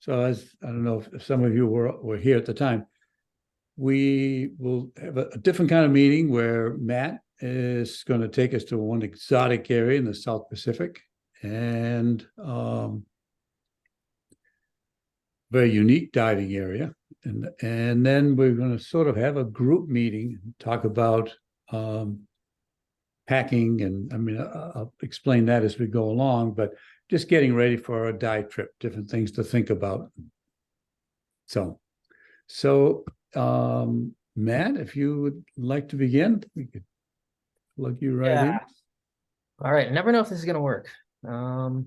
So as I don't know if some of you were here at the time, we will have a different kind of meeting where Matt is going to take us to one exotic area in the South Pacific, and very unique diving area. And then we're going to sort of have a group meeting, talk about packing, and I mean, I'll explain that as we go along, but just getting ready for a dive trip, different things to think about. So Matt, if you would like to begin, we could plug you right in. All right. I never know if this is going to work. All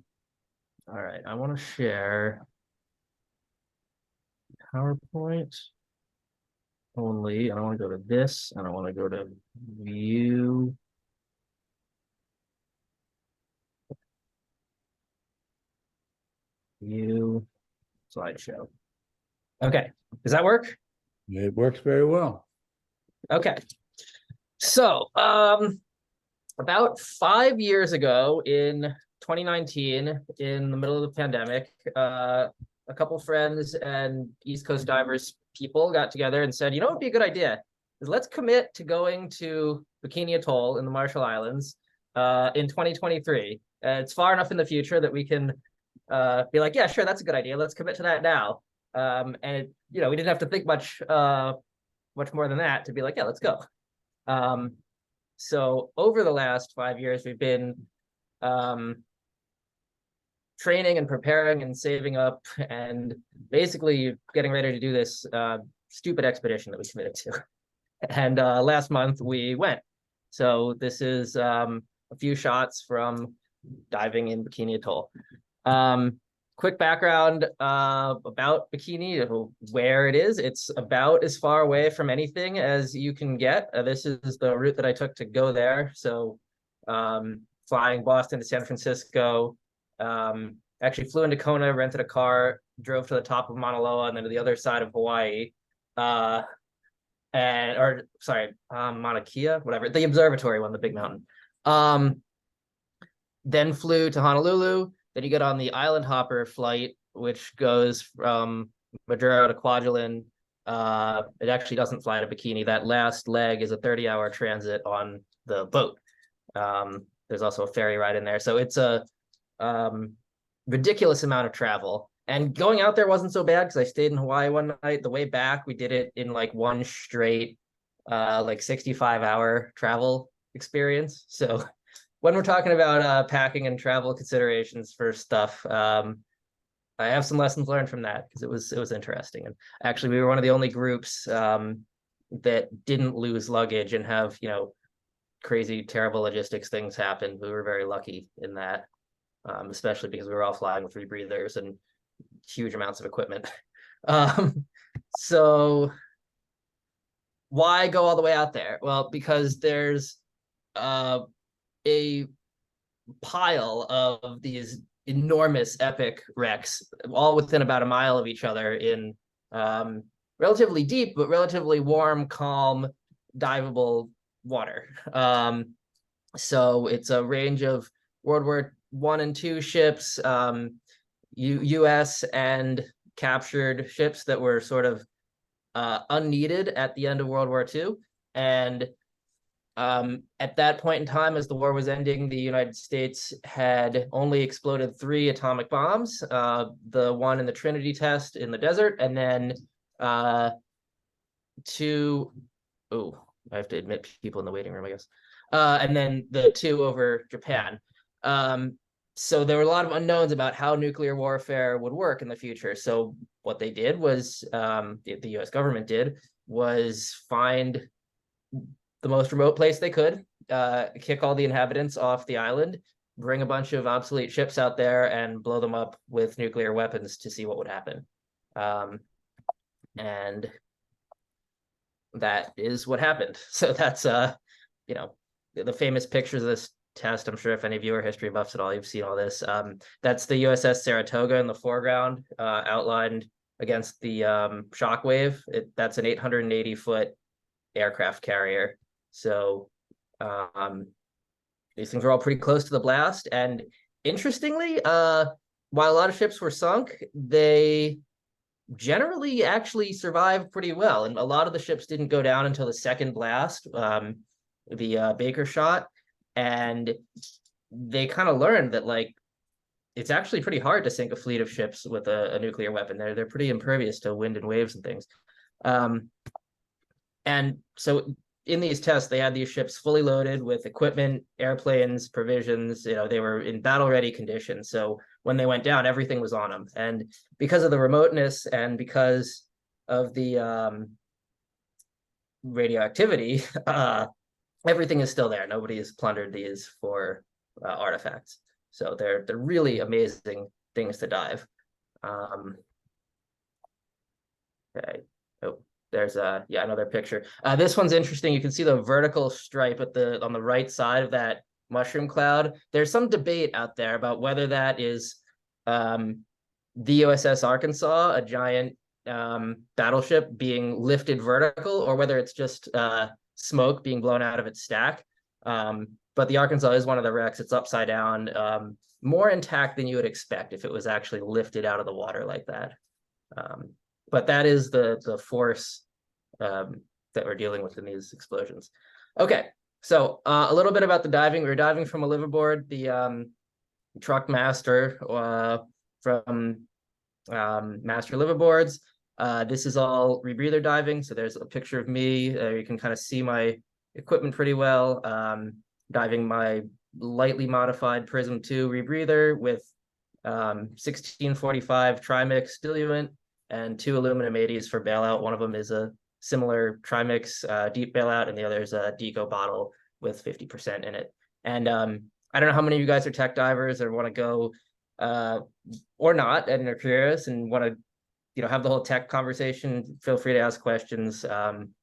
right. I want to share PowerPoint only. I don't want to go to this. I don't want to go to view. View slideshow. Okay. Does that work? It works very well. Okay. So, about 5 years ago in 2019, in the middle of the pandemic, a couple friends and East Coast Divers people got together and said, you know what would be a good idea? Is let's commit to going to Bikini Atoll in the Marshall Islands in 2023. It's far enough in the future that we can be like, yeah, sure, that's a good idea. Let's commit to that now. And we didn't have to think much more than that to be like, yeah, let's go. So over the last 5 years, we've been training and preparing and saving up and basically getting ready to do this stupid expedition that we committed to. And last month we went. So this is a few shots from diving in Bikini Atoll. Quick background about Bikini, where it is. It's about as far away from anything as you can get. This is the route that I took to go there. So flying Boston to San Francisco, actually flew into Kona, rented a car, drove to the top of Mauna Loa and then to the other side of Hawaii. Mauna Kea, whatever, the observatory one, the big mountain. Then flew to Honolulu. Then you get on the Island Hopper flight, which goes from Maduro to Kwajalein. It actually doesn't fly to Bikini. That last leg is a 30-hour transit on the boat. There's also a ferry ride in there. So it's a ridiculous amount of travel. And going out there wasn't so bad because I stayed in Hawaii one night. The way back, we did it in like one straight, 65-hour travel experience. So when we're talking about packing and travel considerations for stuff, I have some lessons learned from that because it was interesting. And actually, we were one of the only groups that didn't lose luggage and have crazy, terrible logistics things happen. We were very lucky in that, especially because we were all flying with rebreathers and huge amounts of equipment. So why go all the way out there? Well, because there's a pile of these enormous epic wrecks, all within about a mile of each other in relatively deep but relatively warm, calm, diveable water. So it's a range of World War I and II ships, U.S. and captured ships that were sort of unneeded at the end of World War II. And at that point in time, as the war was ending, the United States had only exploded 3 atomic bombs, the one in the Trinity test in the desert, and then 2, I have to admit people in the waiting room, I guess, and then the 2 over Japan. So there were a lot of unknowns about how nuclear warfare would work in the future. So what they did was, the US government did, was find the most remote place they could, kick all the inhabitants off the island, bring a bunch of obsolete ships out there and blow them up with nuclear weapons to see what would happen. And that is what happened. So that's, the famous pictures of this test. I'm sure if any of you are history buffs at all, you've seen all this. That's the USS Saratoga in the foreground, outlined against the Shockwave. That's an 880-foot aircraft carrier. So these things are all pretty close to the blast. And interestingly, while a lot of ships were sunk, they generally actually survived pretty well. And a lot of the ships didn't go down until the second blast, the Baker shot. And they kind of learned that, like, it's actually pretty hard to sink a fleet of ships with a nuclear weapon. They're pretty impervious to wind and waves and things. And so in these tests, they had these ships fully loaded with equipment, airplanes, provisions. They were in battle-ready condition. So when they went down, everything was on them. And because of the remoteness and because of the radioactivity, everything is still there. Nobody has plundered these for artifacts. So they're really amazing things to dive. Okay. Oh, there's another picture. This one's interesting. You can see the vertical stripe on the right side of that mushroom cloud. There's some debate out there about whether that is the USS Arkansas, a giant battleship being lifted vertical, or whether it's just smoke being blown out of its stack. But the Arkansas is one of the wrecks. It's upside down, more intact than you would expect if it was actually lifted out of the water like that. But that is the force that we're dealing with in these explosions. Okay, so a little bit about the diving. We were diving from a liveaboard, the truck master from Master Liveaboards. This is all rebreather diving. So there's a picture of me. You can kind of see my equipment pretty well. Diving my lightly modified Prism 2 rebreather with 1645 trimix diluent and 2 aluminum 80s for bailout. One of them is a similar trimix deep bailout, and the other is a deco bottle with 50% in it. And I don't know how many of you guys are tech divers or want to go or not, and are curious and want to have the whole tech conversation. Feel free to ask questions. I'm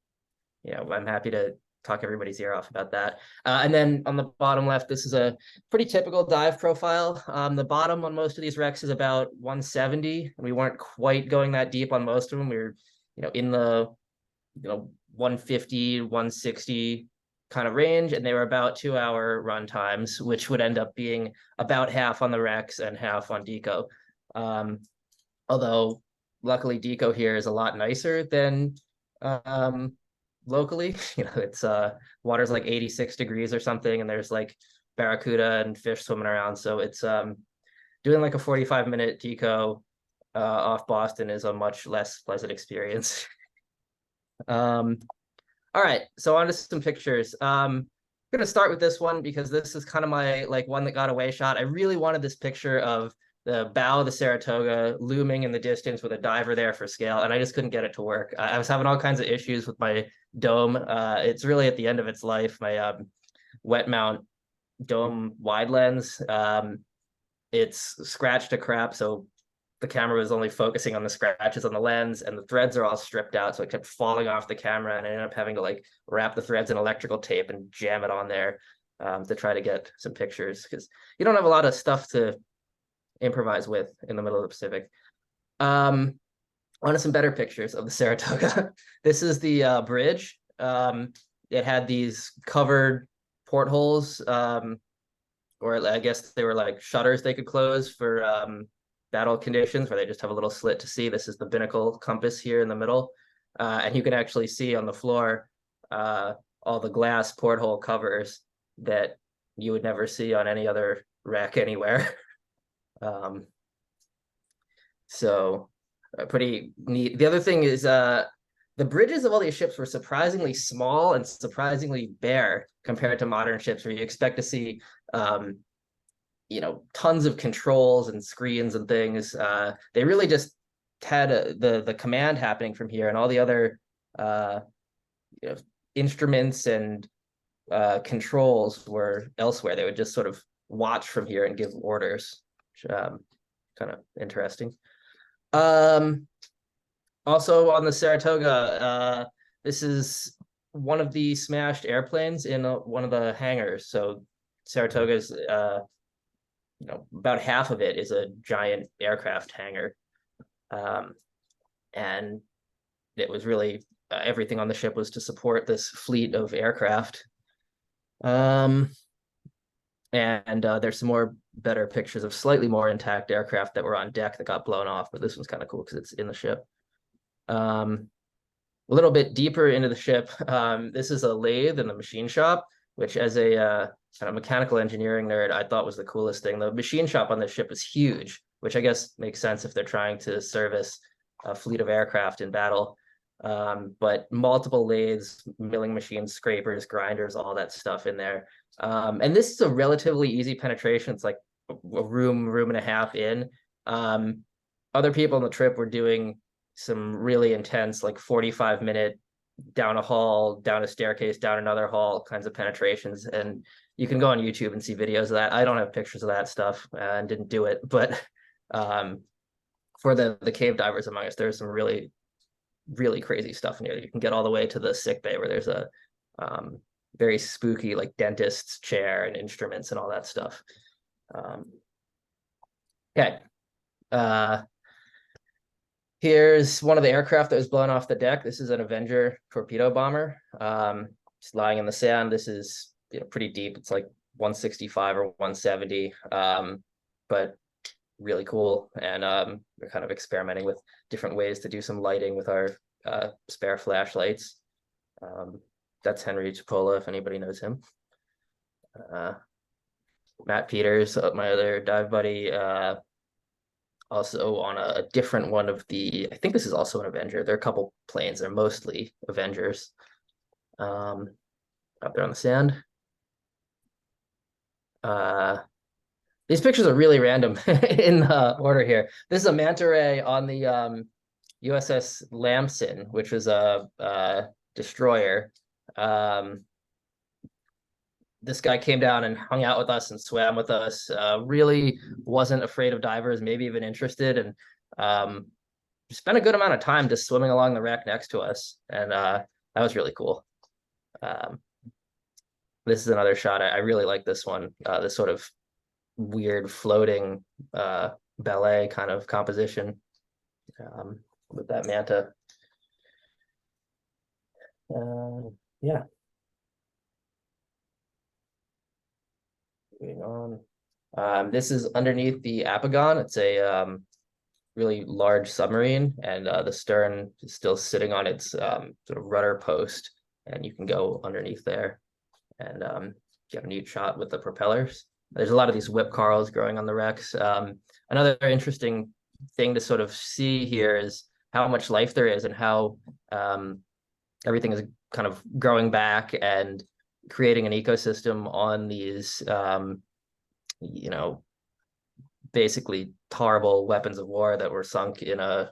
happy to talk everybody's ear off about that. And then on the bottom left, this is a pretty typical dive profile. The bottom on most of these wrecks is about 170. We weren't quite going that deep on most of them. We were, in the 150, 160 kind of range, and they were about 2-hour run times, which would end up being about half on the wrecks and half on deco. Although luckily deco here is a lot nicer than locally. It's water's like 86 degrees or something, and there's like barracuda and fish swimming around. So it's doing like a 45-minute deco off Boston is a much less pleasant experience. All right, so on to some pictures. I'm gonna start with this one because this is kind of my one that got away shot. I really wanted this picture of the bow of the Saratoga looming in the distance with a diver there for scale, and I just couldn't get it to work. I was having all kinds of issues with my dome. It's really at the end of its life. My wet mount dome wide lens, it's scratched to crap, so the camera was only focusing on the scratches on the lens, and the threads are all stripped out, so it kept falling off the camera, and I ended up having to wrap the threads in electrical tape and jam it on there to try to get some pictures, because you don't have a lot of stuff to improvise with in the middle of the Pacific. On to some better pictures of the Saratoga. This is the bridge. It had these covered portholes, or I guess they were like shutters they could close for battle conditions, where they just have a little slit to see. This is the binnacle compass here in the middle. And you can actually see on the floor all the glass porthole covers that you would never see on any other wreck anywhere. So pretty neat. The other thing is the bridges of all these ships were surprisingly small and surprisingly bare compared to modern ships, where you expect to see tons of controls and screens and things. They really just had the command happening from here, and all the other instruments and controls were elsewhere. They would just sort of watch from here and give orders, which kind of interesting. Also on the Saratoga, this is one of the smashed airplanes in one of the hangars. So Saratoga's about half of it is a giant aircraft hangar, and it was really everything on the ship was to support this fleet of aircraft. And there's some more better pictures of slightly more intact aircraft that were on deck that got blown off, but this one's kind of cool because it's in the ship. A little bit deeper into the ship, this is a lathe in the machine shop, which as a kind of mechanical engineering nerd, I thought was the coolest thing. The machine shop on this ship is huge, which I guess makes sense if they're trying to service a fleet of aircraft in battle. But multiple lathes, milling machines, scrapers, grinders, all that stuff in there. And this is a relatively easy penetration. It's like a room and a half in. Other people on the trip were doing some really intense, like 45-minute down a hall, down a staircase, down another hall kinds of penetrations. And you can go on YouTube and see videos of that. I don't have pictures of that stuff and didn't do it, but for the cave divers among us, there's some really crazy stuff in here. You can get all the way to the sick bay where there's a very spooky like dentist's chair and instruments and all that stuff. Okay. Here's one of the aircraft that was blown off the deck. This is an Avenger torpedo bomber. It's lying in the sand. This is pretty deep. It's like 165 or 170, but really cool. And we're kind of experimenting with different ways to do some lighting with our spare flashlights. That's Henry Chipola, if anybody knows him. Matt Peters, my other dive buddy, also on a different one of the, I think this is also an Avenger. There are a couple planes. They're mostly Avengers. Up there on the sand. These pictures are really random in the order here. This is a manta ray on the USS Lamson, which was a destroyer. This guy came down and hung out with us and swam with us. Really wasn't afraid of divers, maybe even interested, and spent a good amount of time just swimming along the wreck next to us. And that was really cool. This is another shot. I really like this one. This sort of weird floating ballet kind of composition with that manta. Yeah. Moving on. This is underneath the Apagon. It's a really large submarine, and the stern is still sitting on its sort of rudder post, and you can go underneath there and get a neat shot with the propellers. There's a lot of these whip corals growing on the wrecks. Another interesting thing to sort of see here is how much life there is and how everything is kind of growing back and creating an ecosystem on these, basically horrible weapons of war that were sunk in a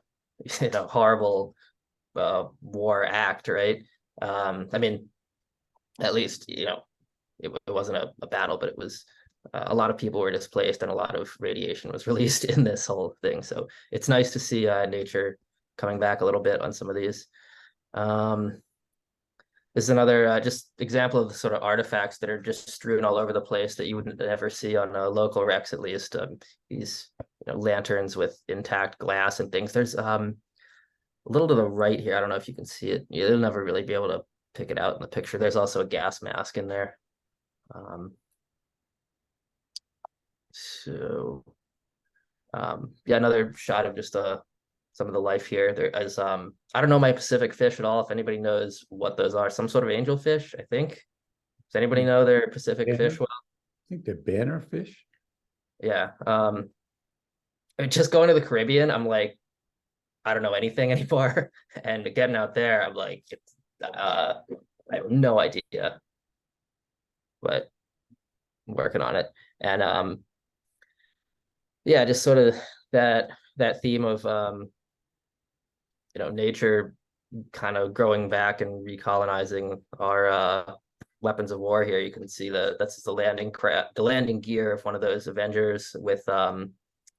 horrible war act, right? I mean, at least, it wasn't a battle, but it was a lot of people were displaced and a lot of radiation was released in this whole thing. So it's nice to see nature coming back a little bit on some of these. This is another just example of the sort of artifacts that are just strewn all over the place that you would never see on local wrecks, at least. These lanterns with intact glass and things. There's a little to the right here. I don't know if you can see it. You'll never really be able to pick it out in the picture. There's also a gas mask in there. Yeah, another shot of just some of the life here. There is I don't know my Pacific fish at all. If anybody knows what those are, some sort of angelfish, I think. Does anybody know their Pacific fish well? I think they're banner fish. Yeah. Just going to the Caribbean, I'm like, I don't know anything anymore. And getting out there, I'm like, I have no idea. But I'm working on it. And yeah, just sort of that theme of nature kind of growing back and recolonizing our weapons of war here. You can see that's the landing gear of one of those Avengers with the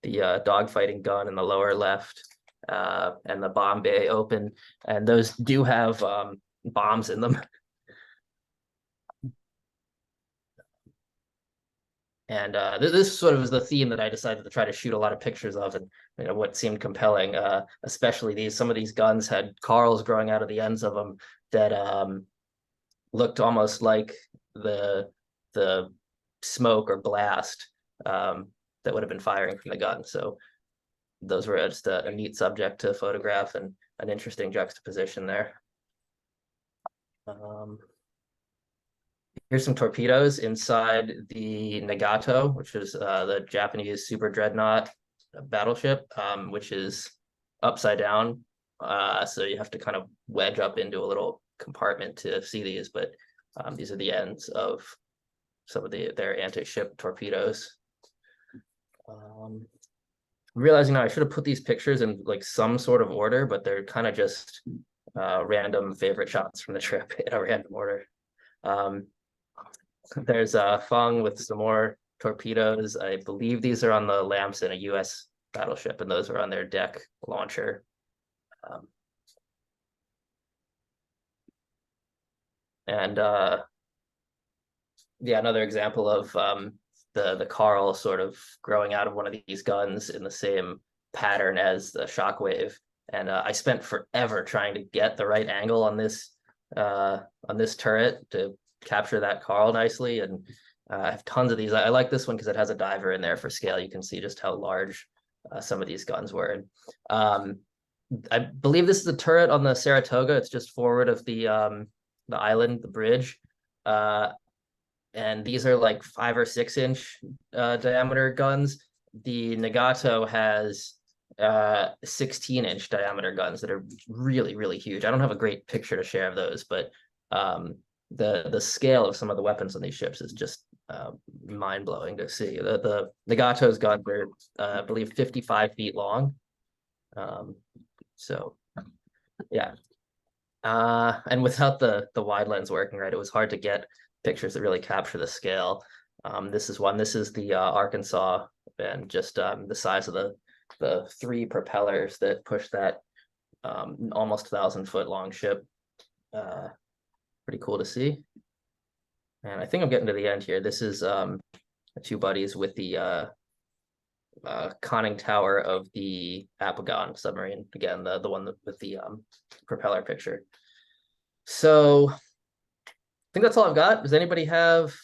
dogfighting gun in the lower left and the bomb bay open, and those do have bombs in them. And this sort of is the theme that I decided to try to shoot a lot of pictures of, and what seemed compelling, especially some of these guns had carls growing out of the ends of them that looked almost like the smoke or blast that would have been firing from the gun. So those were just a neat subject to photograph and an interesting juxtaposition there. Here's some torpedoes inside the Nagato, which is the Japanese super dreadnought battleship, which is upside down. So you have to kind of wedge up into a little compartment to see these, but these are the ends of some of their anti-ship torpedoes. I'm realizing now I should have put these pictures in like some sort of order, but they're kind of just random favorite shots from the trip in a random order. There's Fung with some more torpedoes. I believe these are on the Lamson, a US battleship, and those are on their deck launcher. Yeah, another example of the Carl sort of growing out of one of these guns in the same pattern as the Shockwave. And I spent forever trying to get the right angle on this turret to capture that Carl nicely. And I have tons of these. I like this one because it has a diver in there for scale. You can see just how large some of these guns were. And I believe this is the turret on the Saratoga. It's just forward of the island, the bridge. And these are like 5 or 6 inch diameter guns. The Nagato has 16-inch diameter guns that are really, really huge. I don't have a great picture to share of those, but the scale of some of the weapons on these ships is just mind-blowing to see. The Nagato's guns are, I believe, 55 feet long. So, yeah. And without the wide lens working right, it was hard to get pictures that really capture the scale. This is one. This is the Arkansas, and just the size of the 3 propellers that push that almost 1,000-foot long ship. Pretty cool to see. And I think I'm getting to the end here. This is 2 buddies with the conning tower of the Apagon submarine. Again, the one with the propeller picture. So I think that's all I've got. Does anybody have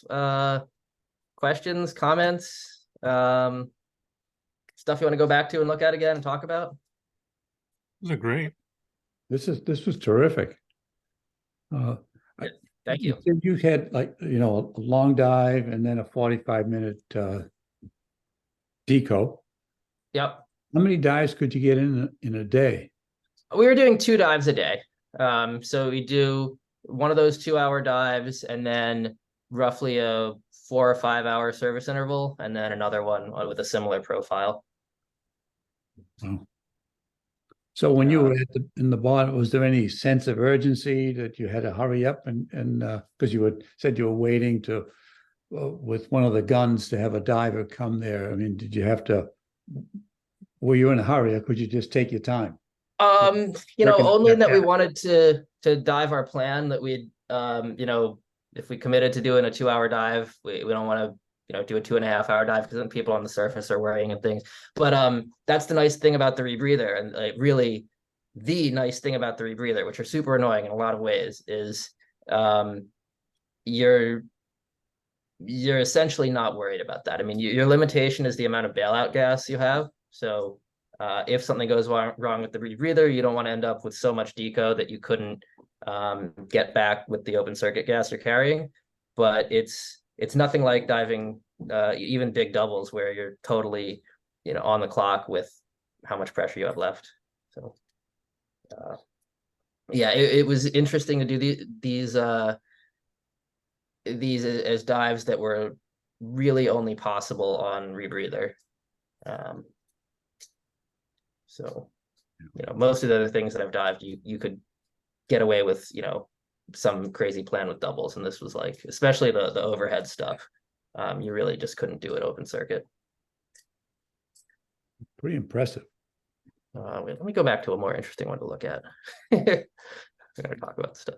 questions, comments, stuff you want to go back to and look at again and talk about? Those are great. This was terrific. Thank you. You had, like, you know, a long dive and then a 45-minute deco. Yep. How many dives could you get in a day? We were doing 2 dives a day. So we do one of those 2-hour dives and then roughly a 4 or 5 hour service interval, and then another one with a similar profile. Oh. So when you were in the bottom, was there any sense of urgency that you had to hurry up and because you said you were waiting to with one of the guns to have a diver come there? I mean, did you have to? Were you in a hurry, or could you just take your time? You know, only that we wanted to dive our plan, that we'd you know, if we committed to doing a 2-hour dive, we don't want to, you know, do a 2.5-hour dive because then people on the surface are worrying and things. But that's the nice thing about the rebreather, and like really the nice thing about the rebreather, which are super annoying in a lot of ways, is you're essentially not worried about that. I mean, your limitation is the amount of bailout gas you have. So if something goes wrong with the rebreather, you don't want to end up with so much deco that you couldn't get back with the open circuit gas you're carrying. But it's nothing like diving even big doubles where you're totally, you know, on the clock with how much pressure you have left. So yeah, it was interesting to do these as dives that were really only possible on rebreather. So, you know, most of the other things that I've dived, you could get away with, you know, some crazy plan with doubles, and this was like, especially the overhead stuff, you really just couldn't do it open circuit. Pretty impressive. Wait, let me go back to a more interesting one to look at. We're gonna talk about stuff.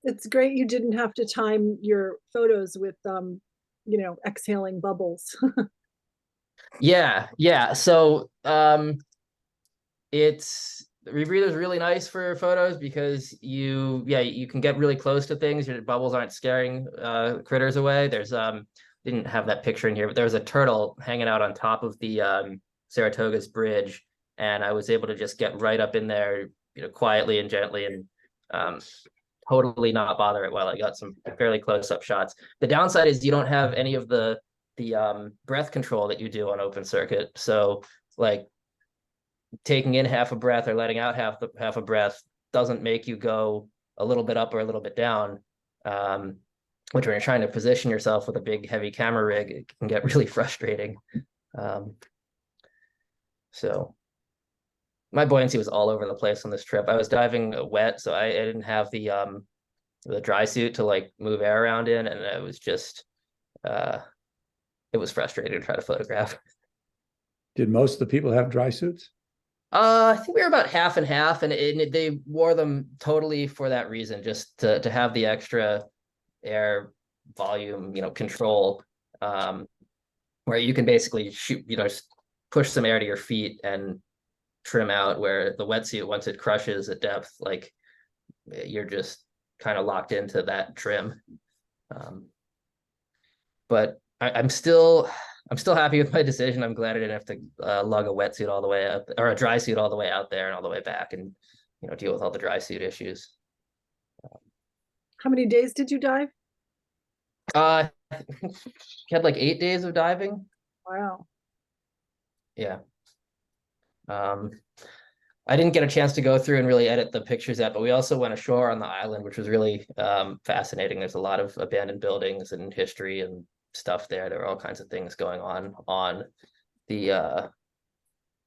It's great you didn't have to time your photos with you know, exhaling bubbles. Yeah. So it's the rebreather is really nice for photos because you can get really close to things. Your bubbles aren't scaring critters away. There's didn't have that picture in here, but there was a turtle hanging out on top of the Saratoga's bridge, and I was able to just get right up in there, quietly and gently, and totally not bother it while I got some fairly close-up shots. The downside is you don't have any of the breath control that you do on open circuit. So like taking in half a breath or letting out half a breath doesn't make you go a little bit up or a little bit down. Which when you're trying to position yourself with a big heavy camera rig, it can get really frustrating. So my buoyancy was all over the place on this trip. I was diving wet, so I didn't have the dry suit to like move air around in, and it was just it was frustrating to try to photograph. Did most of the people have dry suits? I think we were about half and half, and they wore them totally for that reason, just to have the extra air volume, control, where you can basically shoot, just push some air to your feet and trim out, where the wetsuit, once it crushes at depth, like you're just kind of locked into that trim. But I'm still happy with my decision. I'm glad I didn't have to lug a wetsuit all the way up, or a dry suit all the way out there and all the way back, and deal with all the dry suit issues. How many days did you dive? Had like 8 days of diving. Wow. Yeah. I didn't get a chance to go through and really edit the pictures yet, but we also went ashore on the island, which was really fascinating. There's a lot of abandoned buildings and history and stuff there. There were all kinds of things going on the let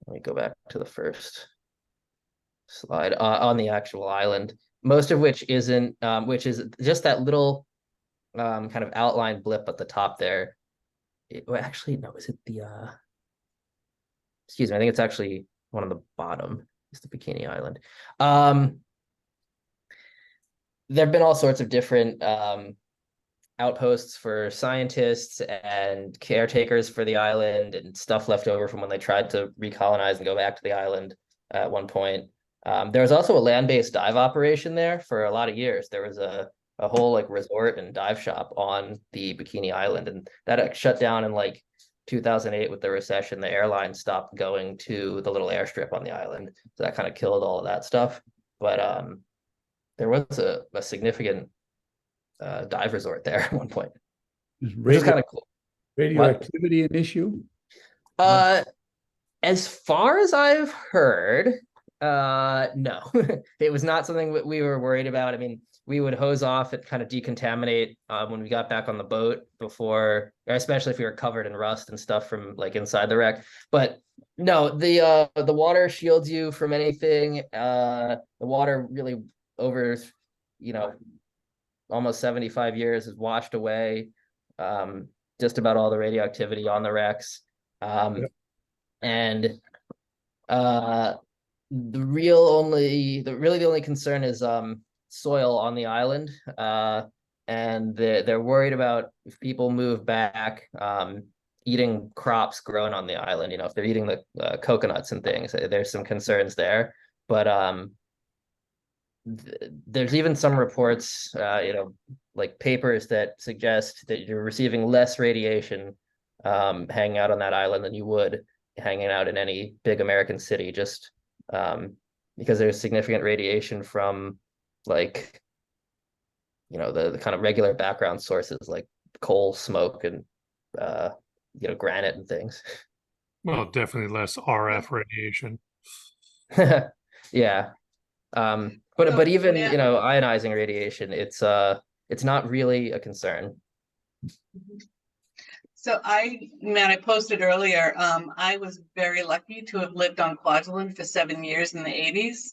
me go back to the first slide, on the actual island, most of which isn't which is just that little kind of outline blip at the top there. Well, actually, no, is it the excuse me, I think it's actually one on the bottom is the Bikini Island. There have been all sorts of different outposts for scientists and caretakers for the island, and stuff left over from when they tried to recolonize and go back to the island at one point. There was also a land-based dive operation there for a lot of years. There was a whole like resort and dive shop on the Bikini Island, and that shut down in like 2008 with the recession. The airline stopped going to the little airstrip on the island, so that kind of killed all of that stuff. But there was a significant dive resort there at one point, which is kind of cool. Radioactivity an issue? As far as I've heard, no. It was not something that we were worried about. I mean, we would hose off and kind of decontaminate when we got back on the boat before, especially if we were covered in rust and stuff from like inside the wreck. But no, the water shields you from anything. The water really over, almost 75 years has washed away just about all the radioactivity on the wrecks. And the only concern is soil on the island, and they're worried about if people move back, eating crops grown on the island. If they're eating the coconuts and things, there's some concerns there. But there's even some reports, like papers that suggest that you're receiving less radiation hanging out on that island than you would hanging out in any big American city, just because there's significant radiation from like the kind of regular background sources like coal, smoke, and granite and things. Well, definitely less RF radiation. Yeah. But even ionizing radiation, it's not really a concern. So I posted earlier, I was very lucky to have lived on Kwajalein for 7 years in the 80s.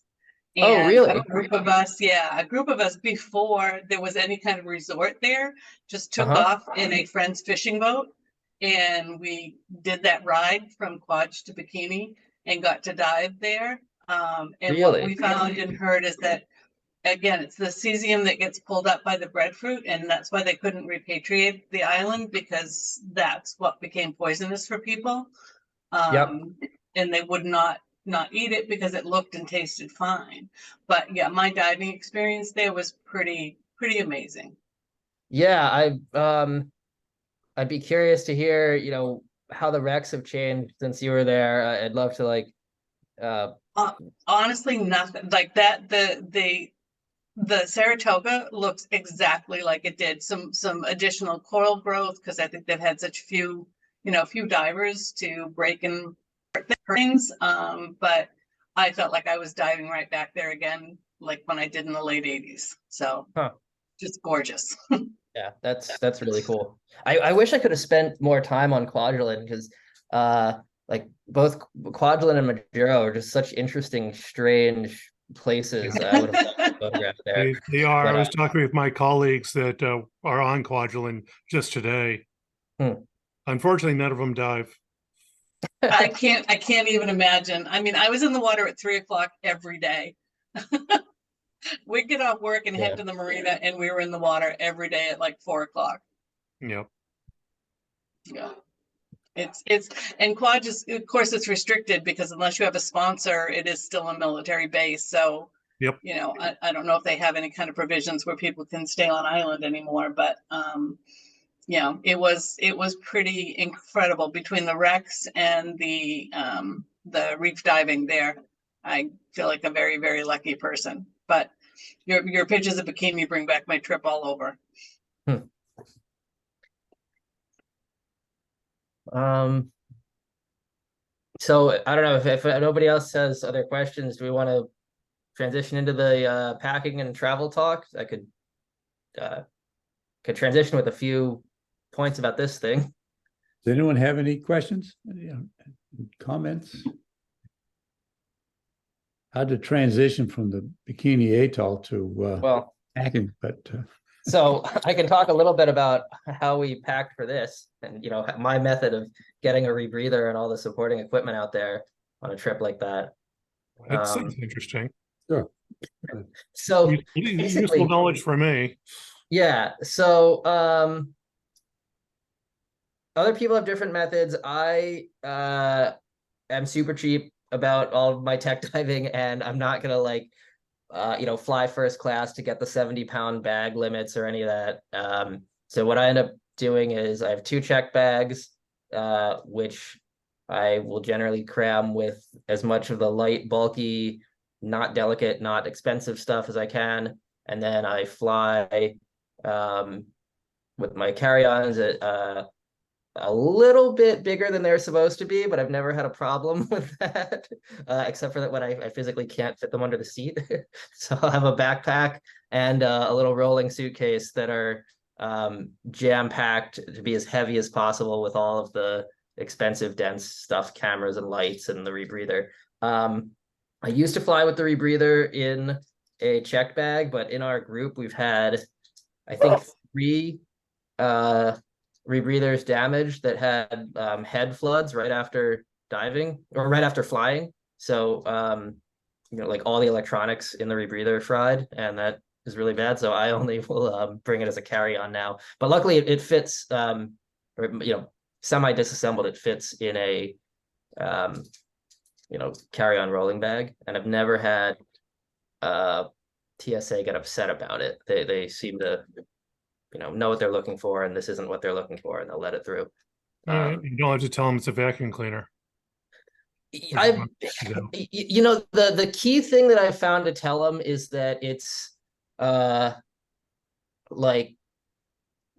Oh, really? A group of us before there was any kind of resort there just took off in a friend's fishing boat, and we did that ride from Kwaj to Bikini and got to dive there. And Really? What we found and heard is that, again, it's the cesium that gets pulled up by the breadfruit, and that's why they couldn't repatriate the island, because that's what became poisonous for people. And they would not eat it because it looked and tasted fine. But yeah, my diving experience there was pretty amazing. Yeah, I'd be curious to hear, how the recs have changed since you were there. I'd love to like, Honestly, nothing like that. The Saratoga looks exactly like it did. Some additional coral growth because I think they've had such few divers to break and things. But I felt like I was diving right back there again, like when I did in the late 80s. So Huh. just gorgeous. Yeah, that's really cool. I wish I could have spent more time on Kwajalein because like both Kwajalein and Majuro are just such interesting, strange places. I would have photographed there. They are. I But, was talking with my colleagues that are on Kwajalein just today. Hmm. Unfortunately, none of them dive. I can't even imagine. I mean, I was in the water at 3 o'clock every day. We'd get off work and head Yeah. to the marina, and we were in the water every day at like 4 o'clock. Yep. Yeah. It's and Quad is, of course, it's restricted because unless you have a sponsor, it is still a military base. So, Yep. I don't know if they have any kind of provisions where people can stay on island anymore, but it was pretty incredible between the wrecks and the reef diving there. I feel like a very, very lucky person. But your pictures of Bikini bring back my trip all over. So I don't know if nobody else has other questions. Do we want to transition into the packing and travel talk? I could transition with a few points about this thing. Does anyone have any questions? Comments? How to transition from the Bikini Atoll to Well, packing, but so I can talk a little bit about how we packed for this and, my method of getting a rebreather and all the supporting equipment out there on a trip like that. That sounds interesting. sure. So Useful basically, knowledge for me. yeah. So other people have different methods. I am super cheap about all of my tech diving, and I'm not gonna like fly first class to get the 70-pound bag limits or any of that. So what I end up doing is I have 2 check bags, which I will generally cram with as much of the light, bulky, not delicate, not expensive stuff as I can. And then I fly with my carry-ons at a little bit bigger than they're supposed to be, but I've never had a problem with that, except for that when I physically can't fit them under the seat. So I'll have a backpack and a little rolling suitcase that are jam-packed to be as heavy as possible with all of the expensive, dense stuff, cameras and lights and the rebreather. I used to fly with the rebreather in a check bag, but in our group, we've had, I think, 3 rebreathers damaged that had head floods right after diving or right after flying. So like all the electronics in the rebreather fried, and that is really bad. So I only will bring it as a carry-on now. But luckily it fits or semi disassembled. It fits in a carry-on rolling bag, and I've never had TSA get upset about it. They seem to know what they're looking for, and this isn't what they're looking for, and they'll let it through. You don't have to tell them it's a vacuum cleaner. The key thing that I found to tell them is that it's like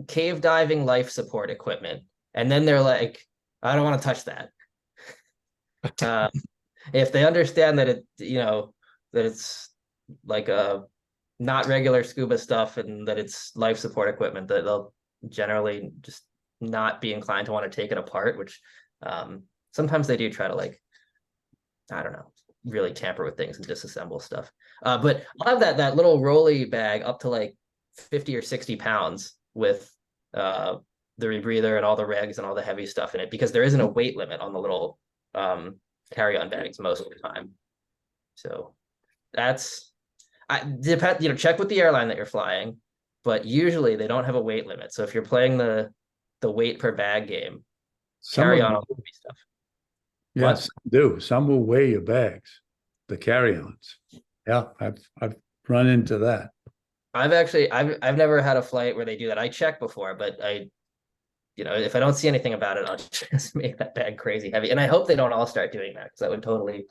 cave diving life support equipment, and then they're like, I don't want to touch that. If they understand that that it's like a not regular scuba stuff and that it's life support equipment, that they'll generally just not be inclined to want to take it apart, which sometimes they do try to I don't know, really tamper with things and disassemble stuff. But I'll have that little rolly bag up to like 50 or 60 pounds with the rebreather and all the regs and all the heavy stuff in it, because there isn't a weight limit on the little carry-on bags most of the time. So that's check with the airline that you're flying, but usually they don't have a weight limit. So if you're playing the weight per bag game, carry on all the heavy stuff. Yes, do. Some will weigh your bags, the carry-ons. Yeah, I've run into that. I've never had a flight where they do that. I checked before, but you know, if I don't see anything about it, I'll just make that bag crazy heavy. And I hope they don't all start doing that, because that would totally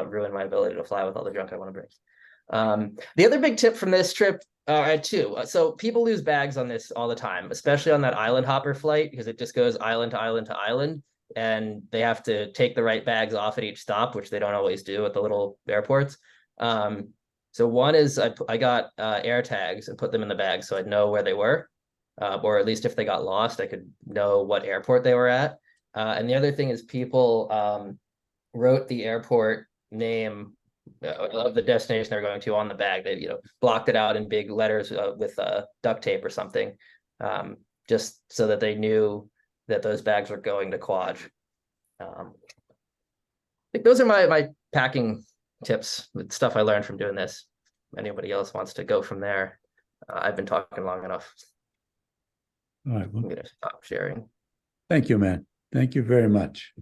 ruin my ability to fly with all the junk I want to bring. The other big tip from this trip, I had two. So people lose bags on this all the time, especially on that island hopper flight, because it just goes island to island to island, and they have to take the right bags off at each stop, which they don't always do at the little airports. So one is I got air tags and put them in the bag so I'd know where they were, or at least if they got lost, I could know what airport they were at. And the other thing is people wrote the airport name of the destination they're going to on the bag. They, you know, blocked it out in big letters with duct tape or something, just so that they knew that those bags were going to Quad. I think those are my packing tips, with stuff I learned from doing this. If anybody else wants to go from there, I've been talking long enough. All right. I'm Well, gonna stop sharing. thank you, man. Thank you very much.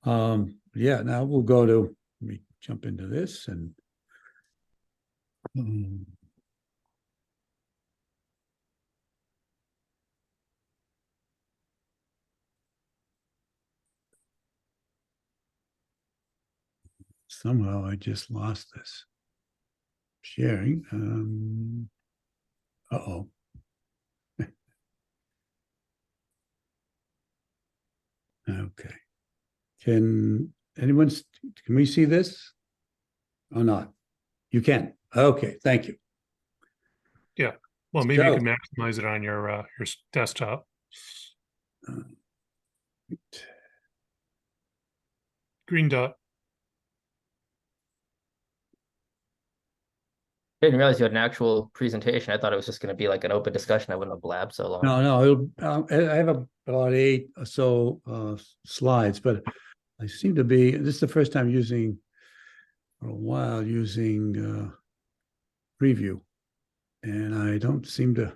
Yeah, now we'll go to, let me jump into this and somehow I just lost this sharing. Uh-oh. Okay. Can we see this or not? You can. Okay, thank you. Well, maybe you So- can maximize it on your desktop. Green dot. I didn't realize you had an actual presentation. I thought it was just going to be like an open discussion. I wouldn't have blabbed so long. No, I have about 8 or so slides, but I seem to be, this is the first time using, for a while, using preview. And I don't seem to,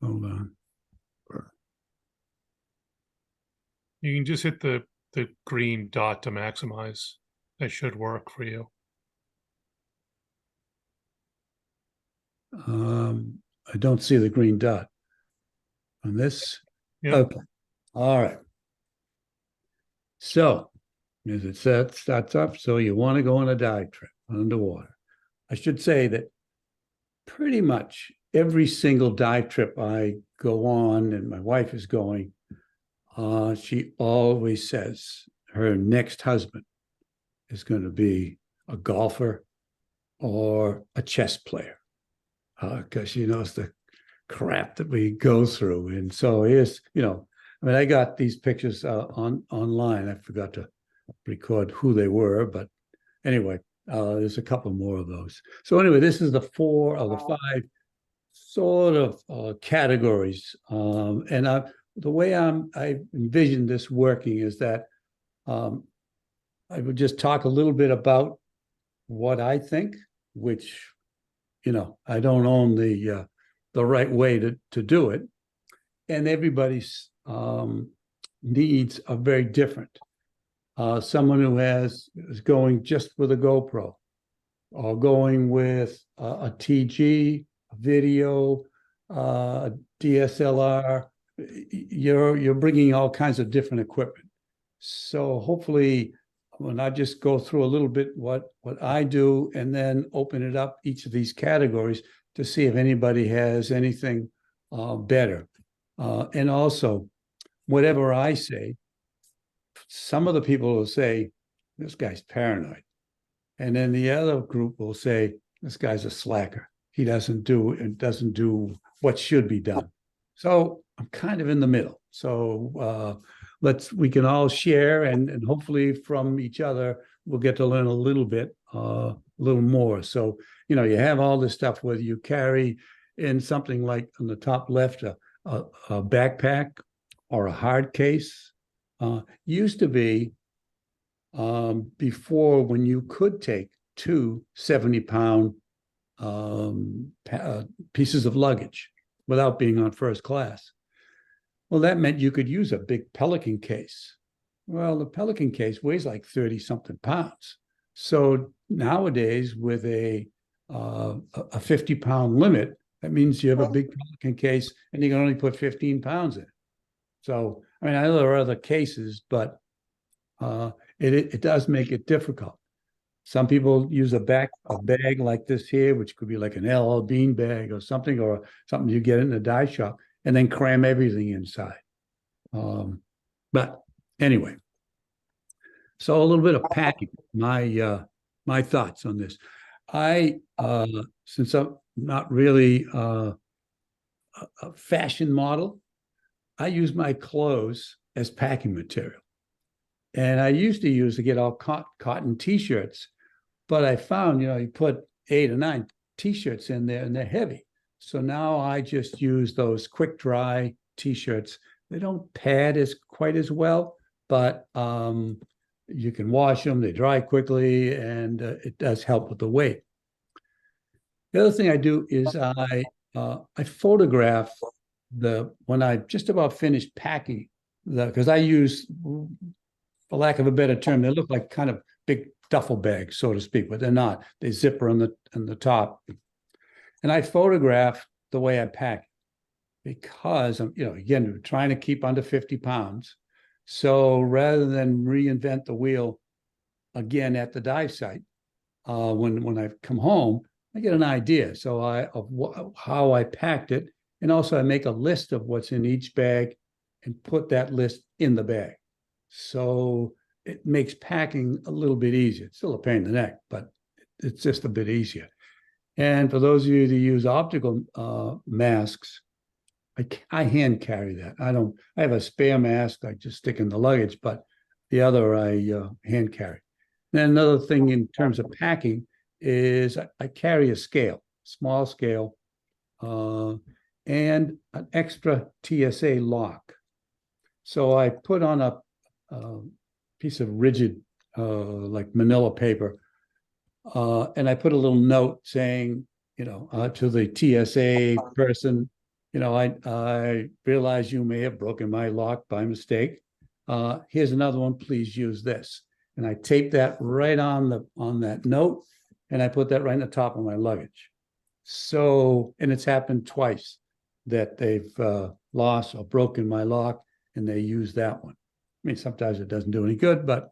hold on. You can just hit the green dot to maximize. That should work for you. I don't see the green dot on this. Yep. Okay, all right. So, as it starts up, so you want to go on a dive trip underwater. I should say that pretty much every single dive trip I go on, and my wife is going, she always says her next husband is going to be a golfer or a chess player, because she knows the crap that we go through. And so here's, you know, I mean, I got these pictures online. I forgot to record who they were, but anyway, there's a couple more of those. So anyway, this is the 4 of the 5 sort of categories. And the way I envision this working is that I would just talk a little bit about what I think, which, you know, I don't own the right way to do it. And everybody's needs are very different. Someone who is going just with a GoPro, or going with a TG, a video, DSLR, you're bringing all kinds of different equipment. So hopefully, when I just go through a little bit what I do, and then open it up each of these categories to see if anybody has anything better. And also, whatever I say, some of the people will say, this guy's paranoid. And then the other group will say, this guy's a slacker. He doesn't do what should be done. So I'm kind of in the middle. So we can all share, and hopefully from each other, we'll get to learn a little bit, a little more. So, you know, you have all this stuff, whether you carry in something like on the top left, a backpack or a hard case. Used to be before, when you could take 2 70-pound pieces of luggage without being on first class. Well, that meant you could use a big Pelican case. Well, the Pelican case weighs like 30-something pounds. So nowadays, with a 50-pound limit, That means you have a big Pelican case and you can only put 15 pounds in it. So, I mean, I know there are other cases, but it does make it difficult. Some people use a bag like this here, which could be like an LL Bean bag or something you get in a dye shop, and then cram everything inside. But anyway, so a little bit of packing. My thoughts on this. Since I'm not really a fashion model, I use my clothes as packing material. And I used to get all cotton t-shirts, but I found, you put 8 or 9 t-shirts in there and they're heavy. So now I just use those quick dry t-shirts. They don't pad quite as well, but you can wash them, they dry quickly, and it does help with the weight. The other thing I do is I photograph when I just about finished packing, because I use, for lack of a better term, they look like kind of big duffel bags, so to speak, but they're not. They zipper on the top. And I photograph the way I pack because I'm, again, trying to keep under 50 pounds. So rather than reinvent the wheel again at the dive site, when I come home, I get an idea. So of how I packed it. And also I make a list of what's in each bag and put that list in the bag. So it makes packing a little bit easier. It's still a pain in the neck, but it's just a bit easier. And for those of you that use optical masks, I hand carry that. I have a spare mask I just stick in the luggage, but the other I hand carry. Then another thing in terms of packing is I carry a scale, small scale, and an extra TSA lock. So I put on a piece of rigid, like manila paper, and I put a little note saying, to the TSA person, I realize you may have broken my lock by mistake. Here's another one, please use this. And I tape that right on that note, and I put that right on the top of my luggage. So, and it's happened twice that they've lost or broken my lock, and they use that one. I mean, sometimes it doesn't do any good, but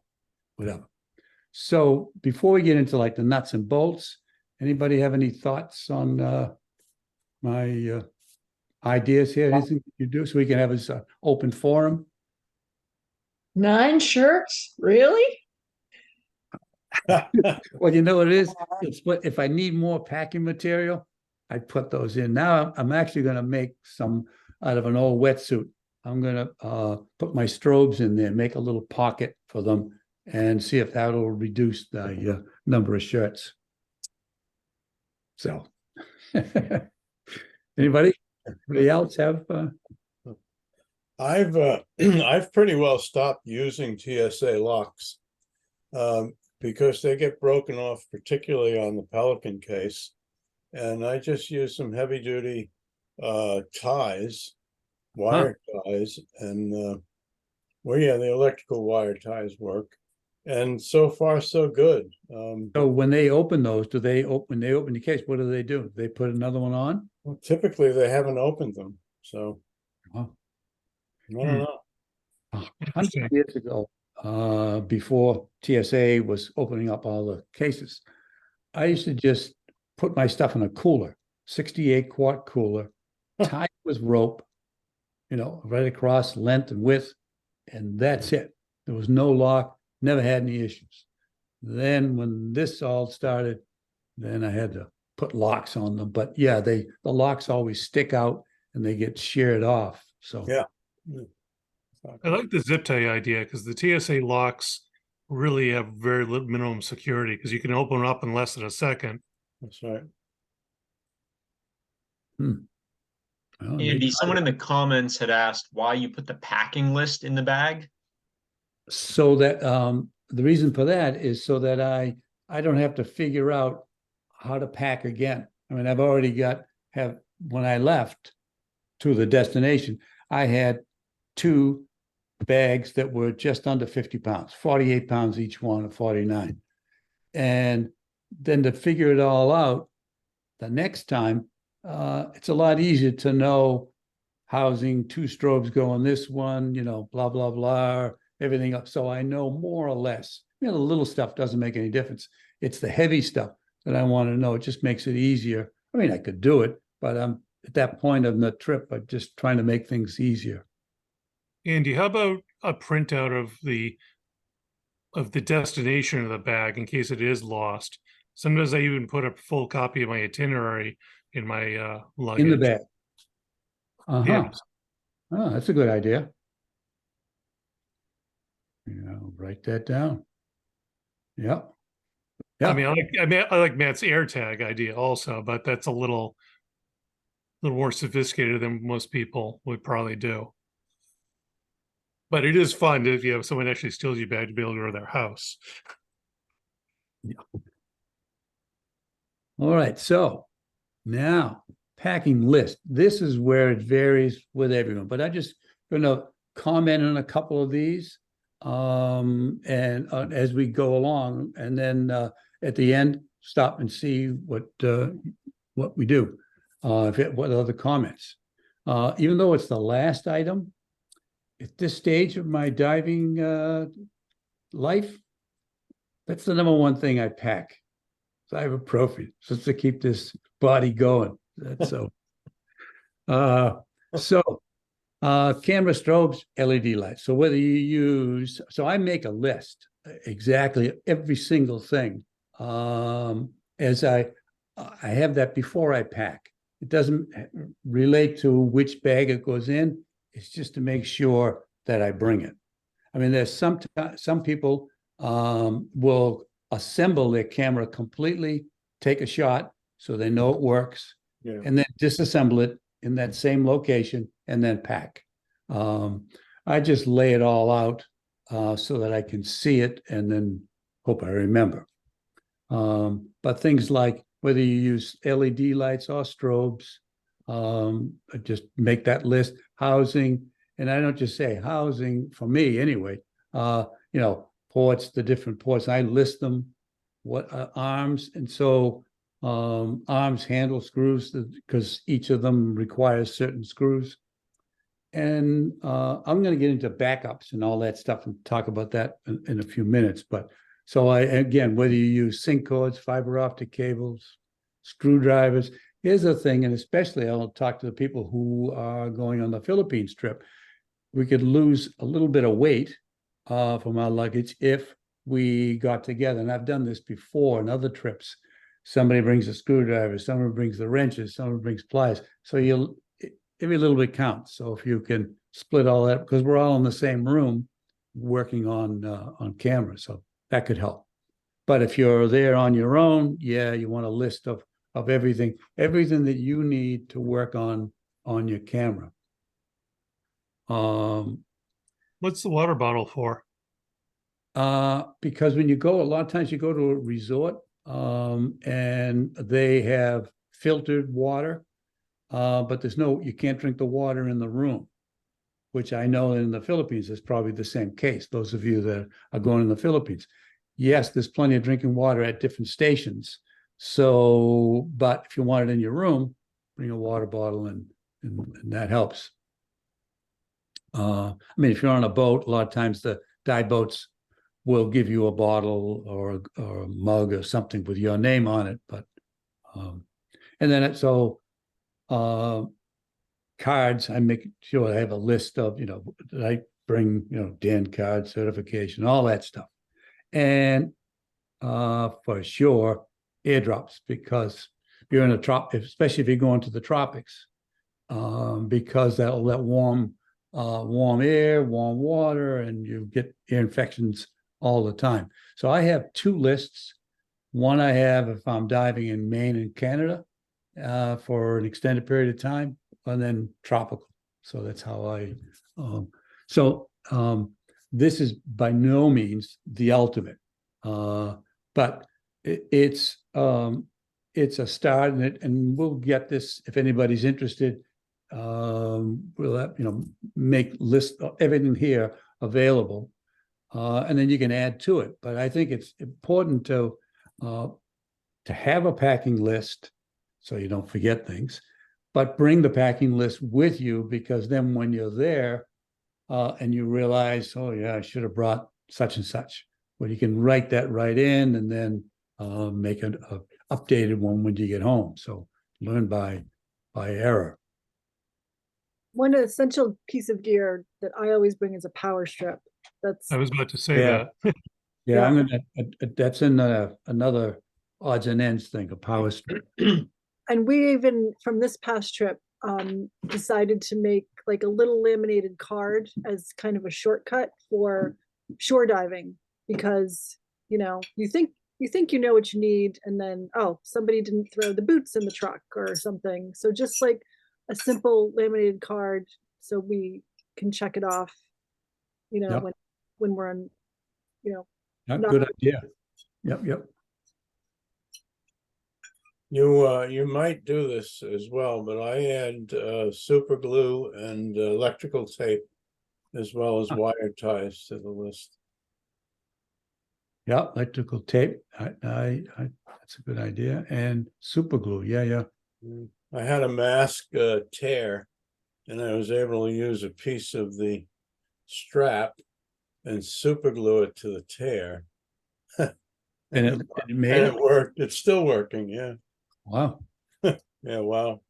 whatever. So before we get into like the nuts and bolts, anybody have any thoughts on my ideas here? Anything you do so we can have this open forum? 9 shirts? Really? Well, you know what it is? It's what if I need more packing material, I put those in. Now I'm actually going to make some out of an old wetsuit. I'm going to put my strobes in there, make a little pocket for them, and see if that'll reduce the number of shirts. So, anybody else have? I've pretty well stopped using TSA locks because they get broken off, particularly on the Pelican case, and I just use some heavy duty ties. Wire ties, and the electrical wire ties work, and so far so good. So when they open those, when they open the case, what do? They put another one on? Well, typically they haven't opened them, so I don't know. 100 years ago, before TSA was opening up all the cases, I used to just put my stuff in a cooler, 68-quart cooler, tied with rope, right across length and width, and that's it. There was no lock, never had any issues. Then when this all started, then I had to put locks on them. But yeah, the locks always stick out and they get sheared off. So yeah. I like the zip tie idea because the TSA locks really have very little minimum security because you can open them up in less than a second. That's right. well, Andy, someone in the comments had asked why you put the packing list in the bag. So that the reason for that is so that I don't have to figure out how to pack again. I mean, I've already when I left to the destination, I had 2 bags that were just under 50 pounds, 48 pounds each one, or 49. And then to figure it all out, the next time it's a lot easier to know housing, 2 strobes go on this one, blah, blah, blah, everything else. So I know more or less. The little stuff doesn't make any difference. It's the heavy stuff that I want to know. It just makes it easier. I mean, I could do it, but I'm at that point of the trip, I'm just trying to make things easier. Andy, how about a printout of the destination of the bag in case it is lost? Sometimes I even put a full copy of my itinerary in my luggage. In the bag. Yes. Oh, that's a good idea. Write that down. Yeah. I mean, I like Matt's AirTag idea also, but that's a little more sophisticated than most people would probably do. But it is fun if you have someone actually steals your bag to be able to go to their house. Yeah. All right. So now packing list. This is where it varies with everyone, but I just going to comment on a couple of these and as we go along, and then at the end, stop and see what we do. What other comments? Even though it's the last item, at this stage of my diving life, that's the number one thing I pack. Ibuprofen, just to keep this body going. That's so. Camera strobes, LED lights. So whether you use, so I make a list exactly every single thing. As I have that before I pack. It doesn't relate to which bag it goes in. It's just to make sure that I bring it. I mean, there's some people will assemble their camera completely, take a shot so they know it works, and then disassemble it in that same location and then pack. I just lay it all out so that I can see it and then hope I remember. But things like whether you use LED lights or strobes, just make that list. Housing, and I don't just say housing for me anyway, ports, the different ports, I list them, what arms, and so arms, handle, screws, because each of them requires certain screws. And I'm going to get into backups and all that stuff and talk about that in a few minutes. But so again, whether you use sync cords, fiber optic cables, screwdrivers, here's the thing, and especially I'll talk to the people who are going on the Philippines trip. We could lose a little bit of weight from our luggage if we got together. And I've done this before in other trips. Somebody brings a screwdriver, someone brings the wrenches, someone brings pliers. So every little bit counts. So if you can split all that, because we're all in the same room working on camera, so that could help. But if you're there on your own, you want a list of everything that you need to work on your camera. What's the water bottle for? Because when you go, a lot of times you go to a resort and they have filtered water, but you can't drink the water in the room, which I know in the Philippines is probably the same case. Those of you that are going in the Philippines, yes, there's plenty of drinking water at different stations. So, but if you want it in your room, bring a water bottle and that helps. I mean, if you're on a boat, a lot of times the dive boats will give you a bottle or a mug or something with your name on it. But and then cards, I make sure I have a list of, that I bring, DAN card, certification, all that stuff. And for sure, airdrops, because you're in a especially if you're going to the tropics, because that'll let warm air, warm water, and you get ear infections all the time. So I have 2 lists. One I have if I'm diving in Maine and Canada for an extended period of time, and then tropical. So that's how I. This is by no means the ultimate, but it's a start, and we'll get this if anybody's interested. We'll make list of everything here available, and then you can add to it. But I think it's important to have a packing list so you don't forget things, but bring the packing list with you, because then when you're there and you realize, oh yeah, I should have brought such and such. Well, you can write that right in and then make an updated one when you get home. So learn by error. One essential piece of gear that I always bring is a power strip. That's I was about to say Yeah. that. Yeah, Yeah. I'm gonna, that's in another odds and ends thing, a power strip. and we even from this past trip decided to make like a little laminated card as kind of a shortcut for shore diving, because you think you know what you need, and then somebody didn't throw the boots in the truck or something. So just like a simple laminated card so we can check it off, Yep. when we're on, Yeah, not- good idea. Yep. You might do this as well, but I add super glue and electrical tape as well as wire ties to the list. Yeah, electrical tape. I that's a good idea. And super glue. Yeah. I had a mask tear, and I was able to use a piece of the strap and super glue it to the tear. And it made And it. it worked. It's still working. Yeah. Wow. Yeah. Wow.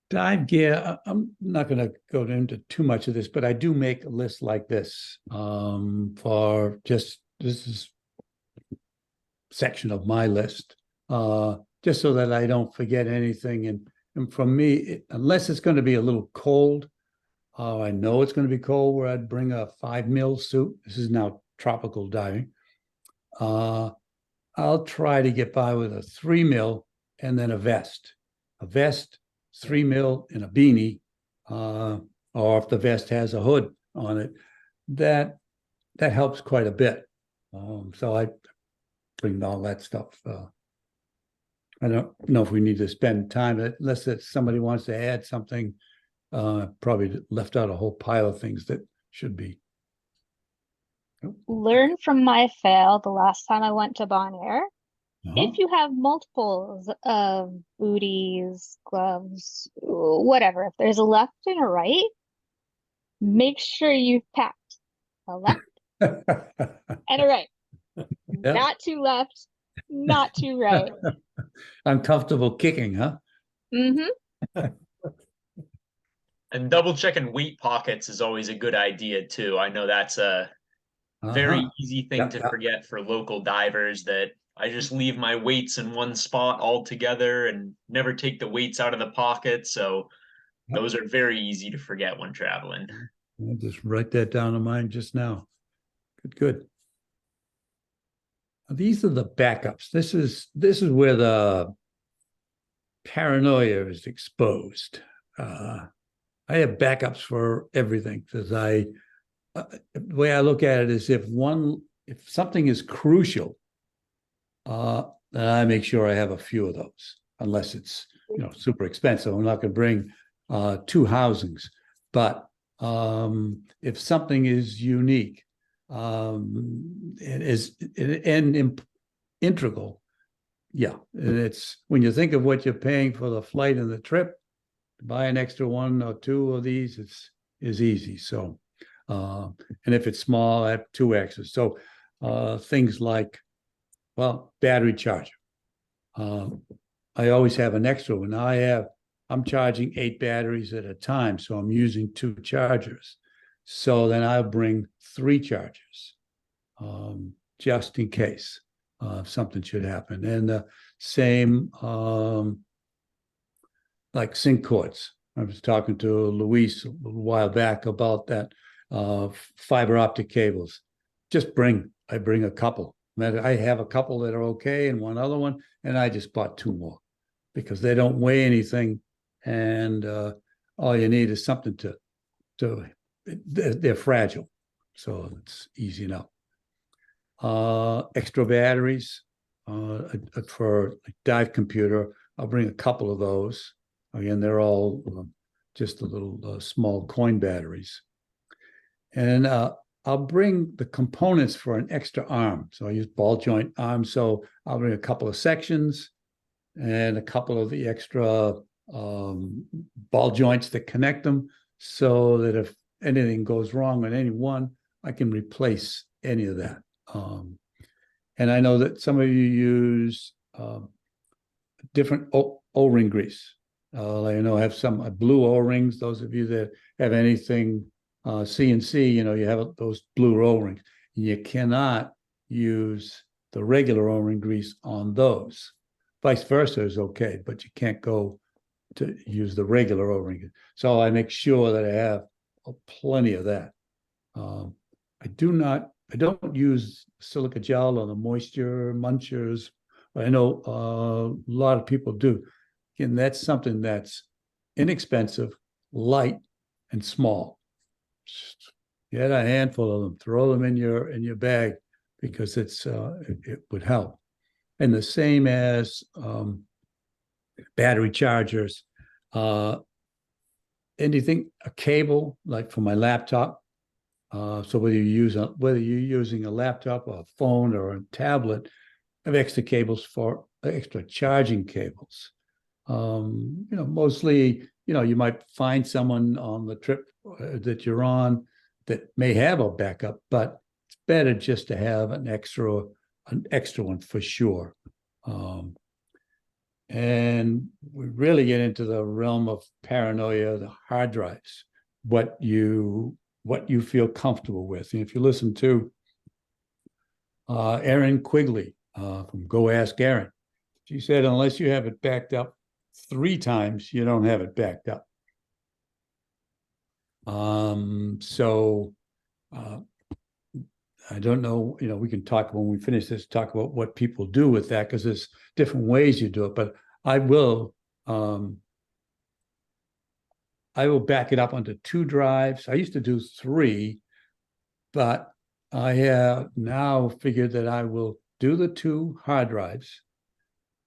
Dive gear. I'm not going to go into too much of this, but I do make a list like this for just this is section of my list, just so that I don't forget anything. And for me, unless it's going to be a little cold, I know it's going to be cold, where I'd bring a 5 mil suit. This is now tropical diving. I'll try to get by with a 3 mil and then a vest. 3 mil, and a beanie, or if the vest has a hood on it, that helps quite a bit. So I bring all that stuff. I don't know if we need to spend time, unless somebody wants to add something. Probably left out a whole pile of things that should be. Learn from my fail the last time I went to Bon Air. Uh-huh. If you have multiples of booties, gloves, whatever, if there's a left and a right, make sure you've packed a left and a right. Yeah. Not too left, not too right. Uncomfortable kicking, huh? Mm-hmm. And double checking weight pockets is always a good idea too. I know that's a very Uh-huh. easy thing Yep, to yep. forget for local divers, that I just leave my weights in one spot altogether and never take the weights out of the pocket. So Yep. those are very easy to forget when traveling. I'll just write that down in mine just now. Good. These are the backups. This is where the paranoia is exposed. I have backups for everything, because the way I look at it is if something is crucial, then I make sure I have a few of those, unless it's super expensive. I'm not going to bring 2 housings, but if something is unique, it is integral. Yeah, and it's when you think of what you're paying for the flight and the trip, to buy an extra 1 or 2 of these is easy. So, and if it's small, I have 2 extras. So, things like, battery charger. I always have an extra one. I'm charging 8 batteries at a time, so I'm using 2 chargers. So then I'll bring 3 chargers, just in case something should happen. And the same, like sync cords. I was talking to Luis a little while back about that, fiber optic cables. I bring a couple. I have a couple that are okay and 1 other one, and I just bought 2 more because they don't weigh anything, and all you need is something they're fragile, so it's easy enough. Extra batteries for a dive computer. I'll bring a couple of those. Again, they're all just a little small coin batteries. And I'll bring the components for an extra arm. So I use ball joint arms. So I'll bring a couple of sections and a couple of the extra ball joints that connect them, so that if anything goes wrong with any one, I can replace any of that. And I know that some of you use different O-ring grease. I know I have some blue O-rings. Those of you that have anything CNC, you have those blue O-rings. You cannot use the regular O-ring grease on those. Vice versa is okay, but you can't go to use the regular O-ring. So I make sure that I have plenty of that. I don't use silica gel or the moisture munchers. I know a lot of people do. Again, that's something that's inexpensive, light, and small. Just get a handful of them, throw them in your bag, because it would help. And the same as battery chargers, anything, a cable, like for my laptop. So whether you're using a laptop or a phone or a tablet, I have extra cables for extra charging cables. Mostly, you might find someone on the trip that you're on that may have a backup, but it's better just to have an extra one for sure. And we really get into the realm of paranoia, the hard drives, what you feel comfortable with. And if you listen to Erin Quigley from Go Ask Erin, she said, unless you have it backed up 3 times, you don't have it backed up. I don't know, we can talk when we finish this, talk about what people do with that, because there's different ways you do it, but I will back it up onto 2 drives. I used to do 3, but I have now figured that I will do the 2 hard drives,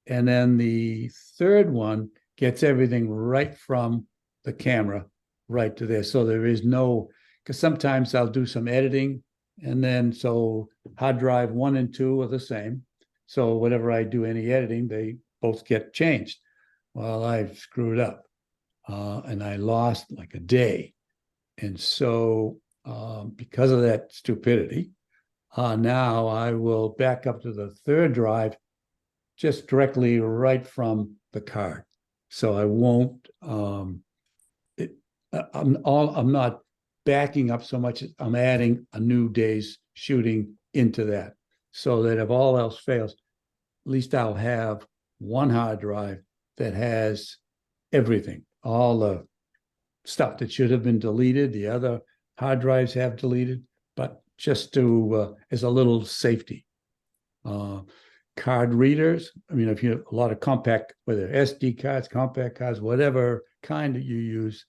and then the 3rd one gets everything right from the camera right to there. So there is no, because sometimes I'll do some editing, and then so hard drive 1 and 2 are the same. So whenever I do any editing, they both get changed. Well, I've screwed up, and I lost like a day. And so because of that stupidity, now I will back up to the 3rd drive just directly right from the card. So I won't, I'm not backing up so much as I'm adding a new day's shooting into that, so that if all else fails, at least I'll have one hard drive that has everything, all the stuff that should have been deleted, the other hard drives have deleted, but just to as a little safety. Card readers, I mean, if you have a lot of compact, whether SD cards, compact cards, whatever kind that you use,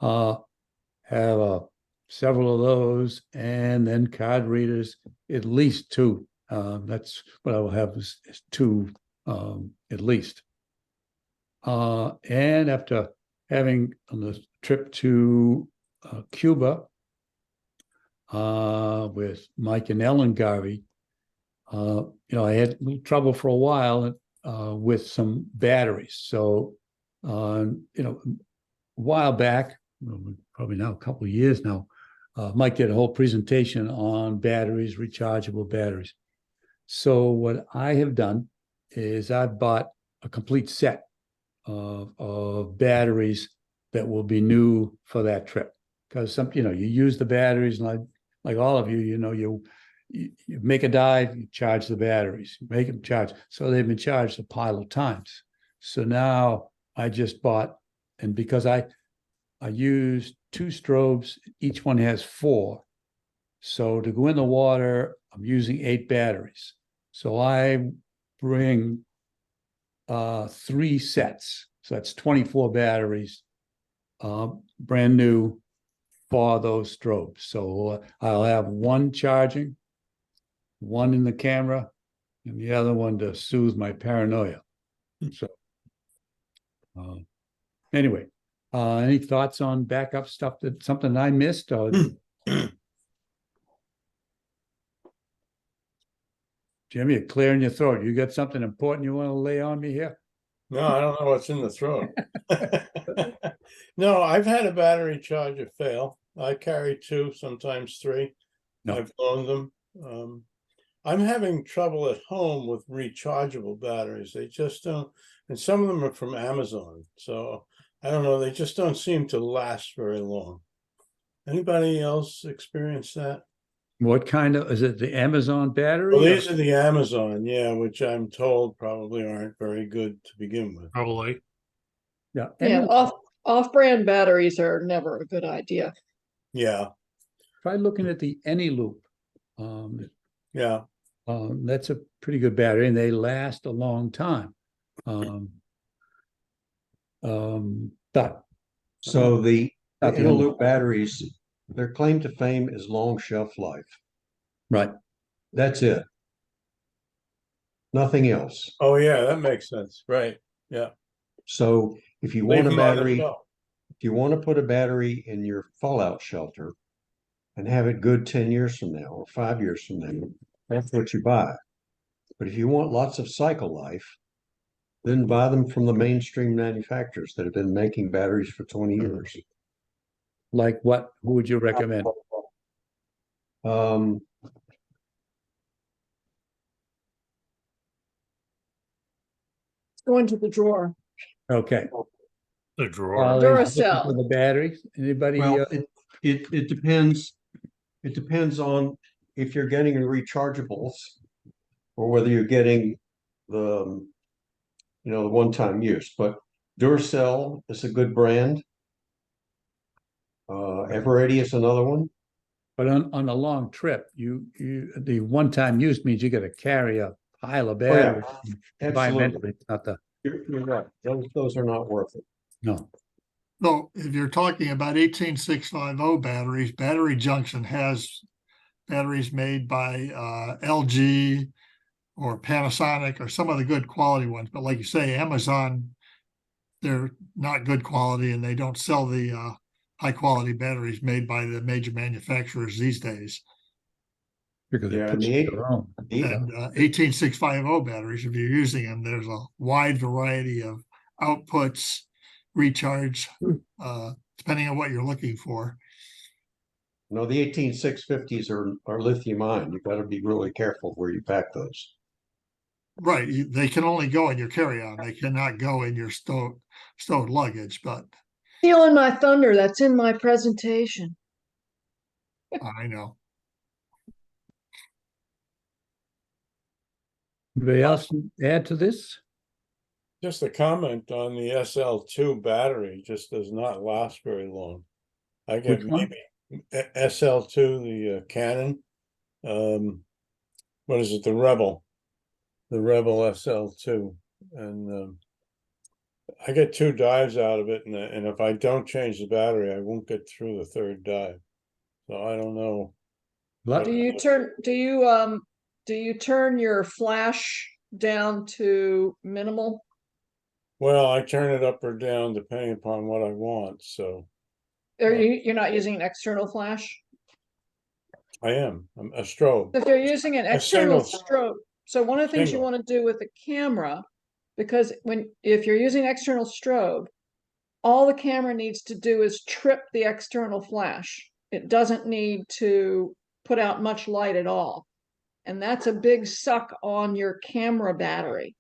have several of those, and then card readers, at least 2. That's what I will have is 2 at least. And after having on the trip to Cuba with Mike and Ellen Garvey, I had a little trouble for a while with some batteries. So, a while back, probably now a couple of years now, Mike did a whole presentation on batteries, rechargeable batteries. So what I have done is I've bought a complete set of batteries that will be new for that trip. Because you use the batteries, and like all of you, you make a dive, you charge the batteries, make them charge. So they've been charged a pile of times. So now I just bought, and because I used 2 strobes, each one has 4. So to go in the water, I'm using 8 batteries. So I bring 3 sets. So that's 24 batteries, brand new for those strobes. So I'll have 1 charging, 1 in the camera, and the other one to soothe my paranoia. So anyway, any thoughts on backup stuff, that something I missed? Or Jimmy, you're clearing your throat. You got something important you want to lay on me here? No, I don't know what's in the throat. No, I've had a battery charger fail. I carry two, sometimes three. No. I've loaned them. I'm having trouble at home with rechargeable batteries. They just don't, and some of them are from Amazon. So I don't know, they just don't seem to last very long. Anybody else experience that? What kind of, is it the Amazon battery? Well, or- these are the Amazon, yeah, which I'm told probably aren't very good to begin with. Probably. Yeah. Yeah, Any- off-brand batteries are never a good idea. Yeah, Try looking at the AnyLoop. yeah. That's a pretty good battery and they last a long time. But So the Not the only- Interloop batteries, their claim to fame is long shelf life. right, That's it. Nothing else. Oh, yeah, that makes sense. Right, yeah. So if you Leave want a them on the battery, shelf. if you want to put a battery in your fallout shelter and have it good 10 years from now or 5 years from now, that's what you buy. But if you want lots of cycle life, then buy them from the mainstream manufacturers that have been making batteries for 20 years. like what, who would you recommend? Um, Go into the drawer. Okay. The drawer. Ollie's looking Duracell. for the batteries, anybody? well, it depends. It depends on if you're getting the rechargeables or whether you're getting the, the one-time use. But Duracell is a good brand. Eveready is another one. But on a long trip, the one-time use means you gotta carry a pile of batteries. Absolutely. Environmentally, it's not the, You're right. Those are not worth it. no. So if you're talking about 18650 batteries, Battery Junction has batteries made by LG or Panasonic or some of the good quality ones. But like you say, Amazon, they're not good quality and they don't sell the high quality batteries made by the major manufacturers these days. Because they Yeah, put and the their own. And 18650 batteries, if you're using them, there's a wide variety of outputs, recharge, depending on what you're looking for. No, the 18650s are lithium ion. You've got to be really careful where you pack those. Right, they can only go in your carry-on. They cannot go in your stowed luggage, but Stealing my thunder, that's in my presentation. I know. Anybody else add to this? Just a comment on the SL2 battery, just does not last very long. I get Which one? maybe SL2, the Canon. What is it? The Rebel SL2, and I get 2 dives out of it, and if I don't change the battery, I won't get through the 3rd dive. So I don't know. What? Do you turn your flash down to minimal? Well, I turn it up or down depending upon what I want. So Or you're not using an external flash? I'm a strobe. If you're using an A external single- strobe, so one of the things you single. want to do with the camera, because if you're using external strobe, all the camera needs to do is trip the external flash. It doesn't need to put out much light at all. And that's a big suck on your camera battery.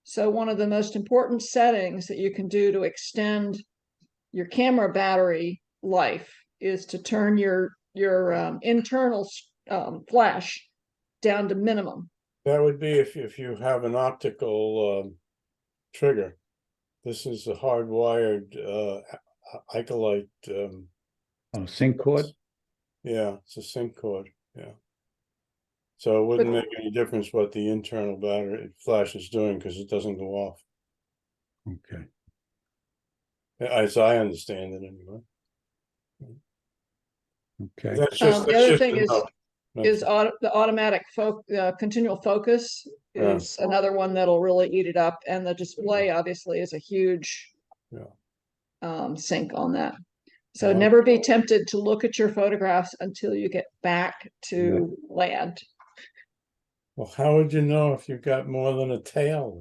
So one of the most important settings that you can do to extend your camera battery life is to turn your internal flash down to minimum. That would be if you have an optical trigger. This is a hardwired Icolite. Oh, sync cord? Yeah, it's a sync cord. Yeah. So it wouldn't make any difference what the internal battery flash is doing because it doesn't go off. Okay. As I understand it anyway. Okay. That's The other just thing a is note. the automatic continual focus Yeah. is another one that'll really eat it up, and the display obviously is a huge sync on that. So Yeah. never be tempted to look at your photographs until you get back to land. Well, how would you know if you've got more than a tail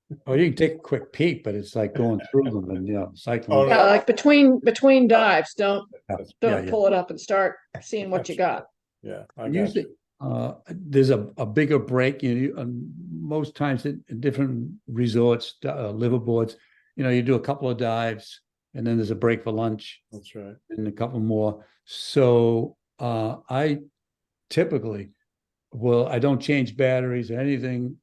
then? Oh, you can take a quick peek, but it's like going through them and, Oh, cycling. Yeah, no. like between dives, don't Yeah, don't yeah. pull it up and start seeing what you got. Yeah, I got Usually, you. there's a bigger break, most times in different resorts, liverboards, you do a couple of dives and then there's a break for lunch That's right. and a couple more. So, I typically, I don't change batteries or anything,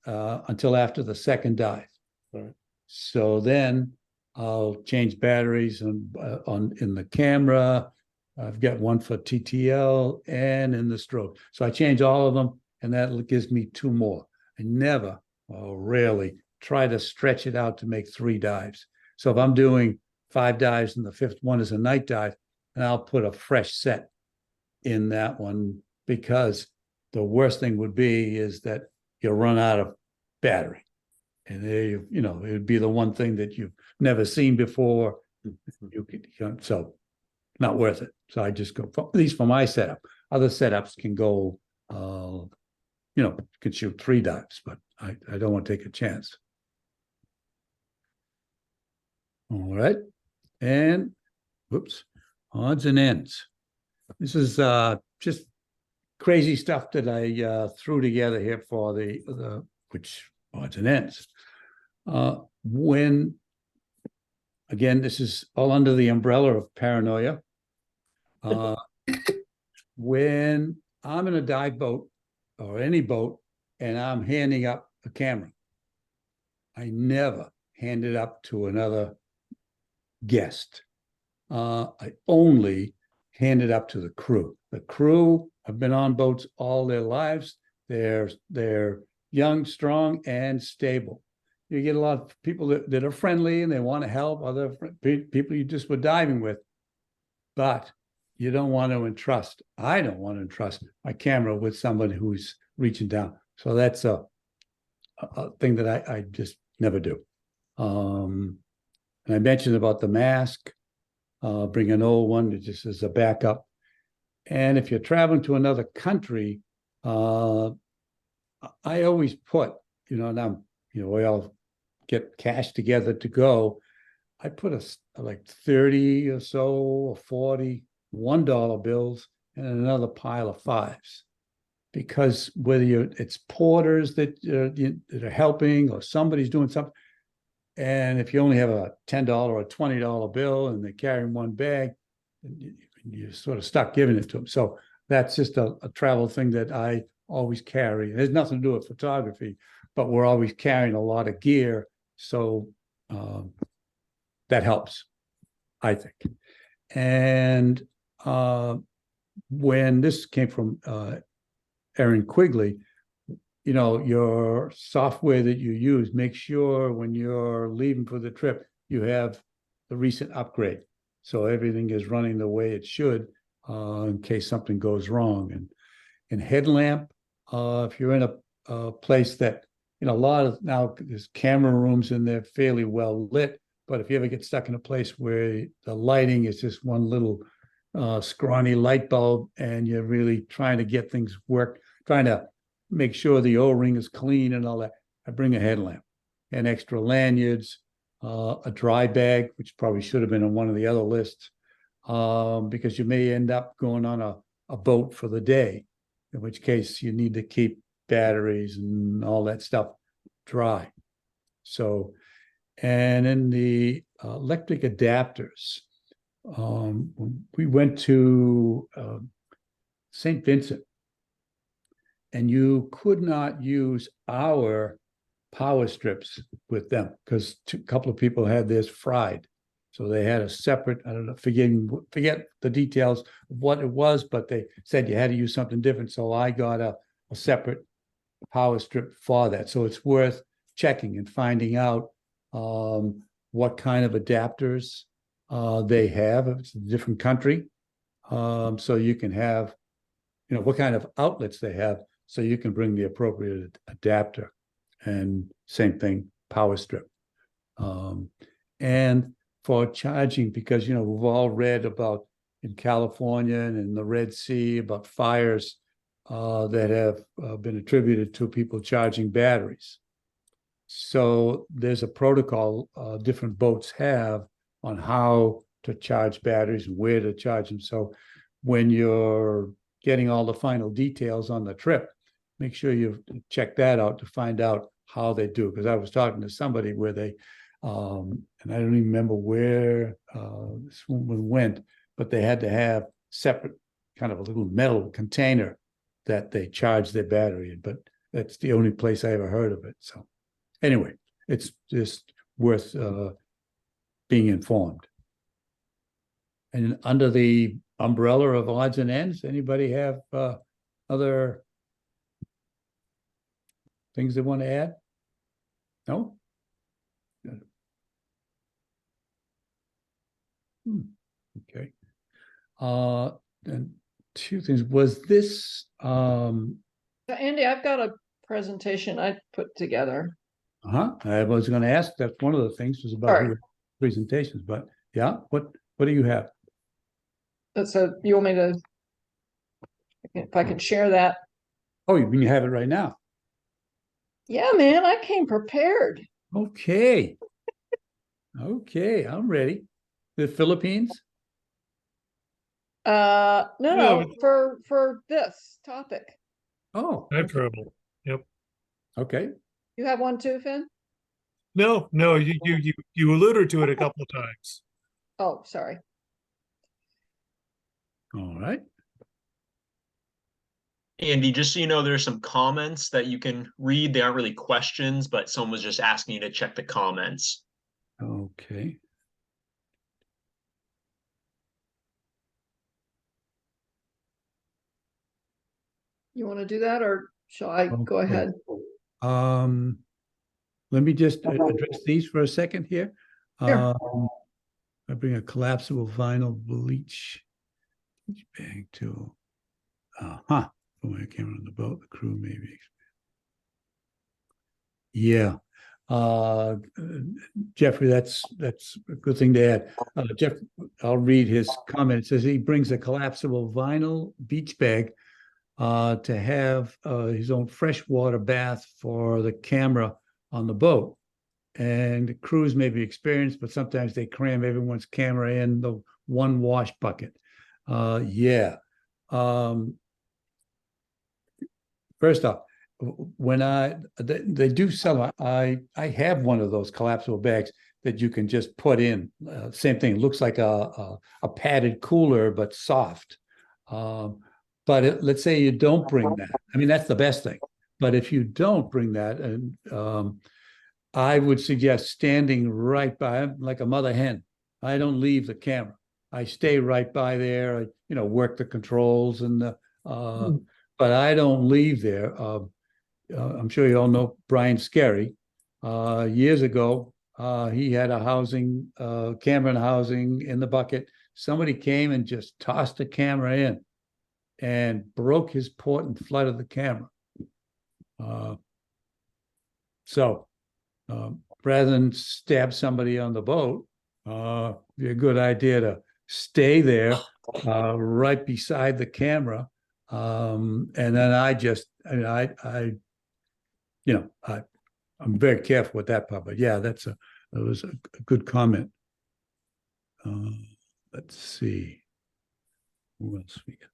until after the second dive. Right. So then I'll change batteries in the camera. I've got one for TTL and in the strobe. So I change all of them, and that gives me two more. I never, or rarely, try to stretch it out to make 3 dives. So if I'm doing 5 dives and the 5th one is a night dive, and I'll put a fresh set in that one, because the worst thing would be is that you run out of battery. And there it would be the one thing that you've never seen before. So not worth it. So I just go, at least for my setup. Other setups can go, can shoot 3 dives, but I don't want to take a chance. All right. And whoops, odds and ends. This is just crazy stuff that I threw together here for the which odds and ends. When, again, this is all under the umbrella of paranoia. When I'm in a dive boat or any boat and I'm handing up a camera, I never hand it up to another guest. I only hand it up to the crew. The crew have been on boats all their lives. They're young, strong, and stable. You get a lot of people that are friendly and they want to help other people you just were diving with, but you don't want to entrust. I don't want to entrust my camera with somebody who's reaching down. So that's a thing that I just never do. And I mentioned about the mask. Bring an old one just as a backup. And if you're traveling to another country, I always put, and we all get cash together to go. I put like 30 or so or 40 $1 bills and another pile of 5s, because whether it's porters that are helping or somebody's doing something, and if you only have a $10 or a $20 bill and they're carrying one bag, you're sort of stuck giving it to them. So that's just a travel thing that I always carry. It has nothing to do with photography, but we're always carrying a lot of gear. So that helps, I think. And when this came from Aaron Quigley, your software that you use, make sure when you're leaving for the trip, you have the recent upgrade. So everything is running the way it should, in case something goes wrong. And headlamp, if you're in a place that, a lot of now there's camera rooms and they're fairly well lit, but if you ever get stuck in a place where the lighting is just one little scrawny light bulb and you're really trying to get things work, trying to make sure the O-ring is clean and all that, I bring a headlamp and extra lanyards, a dry bag, which probably should have been on one of the other lists, because you may end up going on a boat for the day, in which case you need to keep batteries and all that stuff dry. So, and in the electric adapters, we went to St. Vincent, and you could not use our power strips with them because a couple of people had theirs fried. So they had a separate, I don't know, forget the details of what it was, but they said you had to use something different. So I got a separate power strip for that. So it's worth checking and finding out what kind of adapters they have. If it's a different country. So you can have, what kind of outlets they have, so you can bring the appropriate adapter. And same thing, power strip. And for charging, because, we've all read about in California and in the Red Sea about fires that have been attributed to people charging batteries. So there's a protocol different boats have on how to charge batteries and where to charge them. So when you're getting all the final details on the trip, make sure you check that out to find out how they do. Because I was talking to somebody where they, and I don't even remember where this one went, but they had to have separate kind of a little metal container that they charge their battery in. But that's the only place I ever heard of it. So anyway, it's just worth being informed. And under the umbrella of odds and ends, anybody have other things they want to add? No? Good. Okay. And two things. Was this Andy, I've got a presentation I put together. I was going to ask, that's one of the things was about Sorry. presentations, but yeah, what do you have? So you want me to, if I could share that? Oh, you mean you have it right now? Yeah, man, I came prepared. Okay. Okay, I'm ready. The Philippines? No, No, for this topic. Oh, No trouble. Yep. okay. You have one too, Finn? No, you alluded to it a couple of times. Oh, sorry. All right. Andy, just so you know, there's some comments that you can read. They aren't really questions, but someone was just asking you to check the comments. Okay. You want to do that or shall I go Okay. ahead? Let me just address these for a second here. Sure. I bring a collapsible vinyl bleach bag to, when I came on the boat, the crew maybe. Yeah. Jeffrey, that's a good thing to add. Jeff, I'll read his comment. It says he brings a collapsible vinyl beach bag to have his own freshwater bath for the camera on the boat. And the crews may be experienced, but sometimes they cram everyone's camera in the one wash bucket. Yeah. First off, when they do sell, I have one of those collapsible bags that you can just put in. Same thing, it looks like a padded cooler, but soft. But let's say you don't bring that. I mean, that's the best thing. But if you don't bring that, and I would suggest standing right by, like a mother hen. I don't leave the camera. I stay right by there. I, work the controls and but I don't leave there. I'm sure you all know Brian Scarry. Years ago, he had a housing, camera and housing in the bucket. Somebody came and just tossed the camera in and broke his port and flooded the camera. So rather than stab somebody on the boat, be a good idea to stay there right beside the camera. And then I'm very careful with that part, but yeah, that was a good comment. Let's see. Who else we got?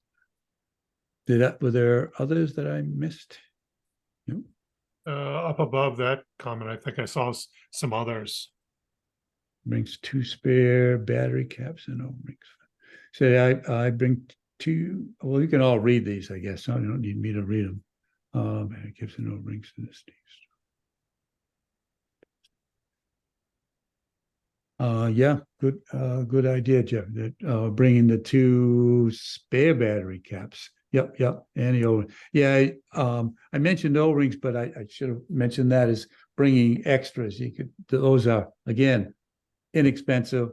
Were there others that I missed? No? Up above that comment, I think I saw some others. Brings 2 spare battery caps and O-rings. So I bring 2. Well, you can all read these, I guess. So you don't need me to read them. Battery caps and O-rings to the States. Yeah, good idea, Jeff. That bringing the 2 spare battery caps. Yep, and the O-ring. Yeah, I mentioned O-rings, but I should have mentioned that as bringing extras. Those are again inexpensive,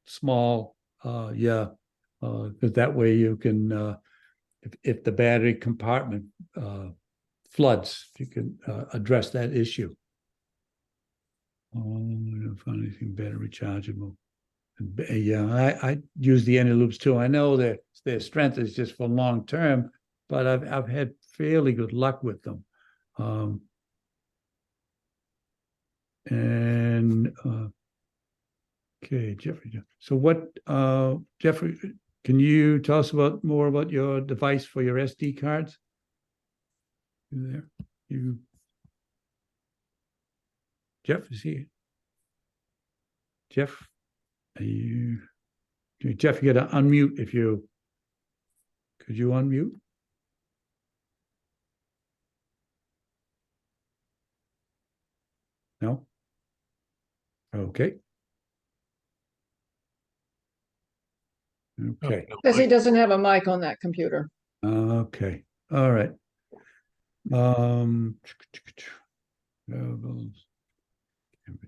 small. Because that way you can, if the battery compartment floods, you can address that issue. I don't find anything better rechargeable. Yeah, I use the Any loops too. I know that their strength is just for long term, but I've had fairly good luck with them. And okay, Jeffrey. So what, Jeffrey, can you tell us more about your device for your SD cards? You there? Jeff, is he? Jeff, are you? Jeff, you got to unmute if you. Could you unmute? No? Okay. Okay. Because he doesn't have a mic on that computer. Okay. All right. Camera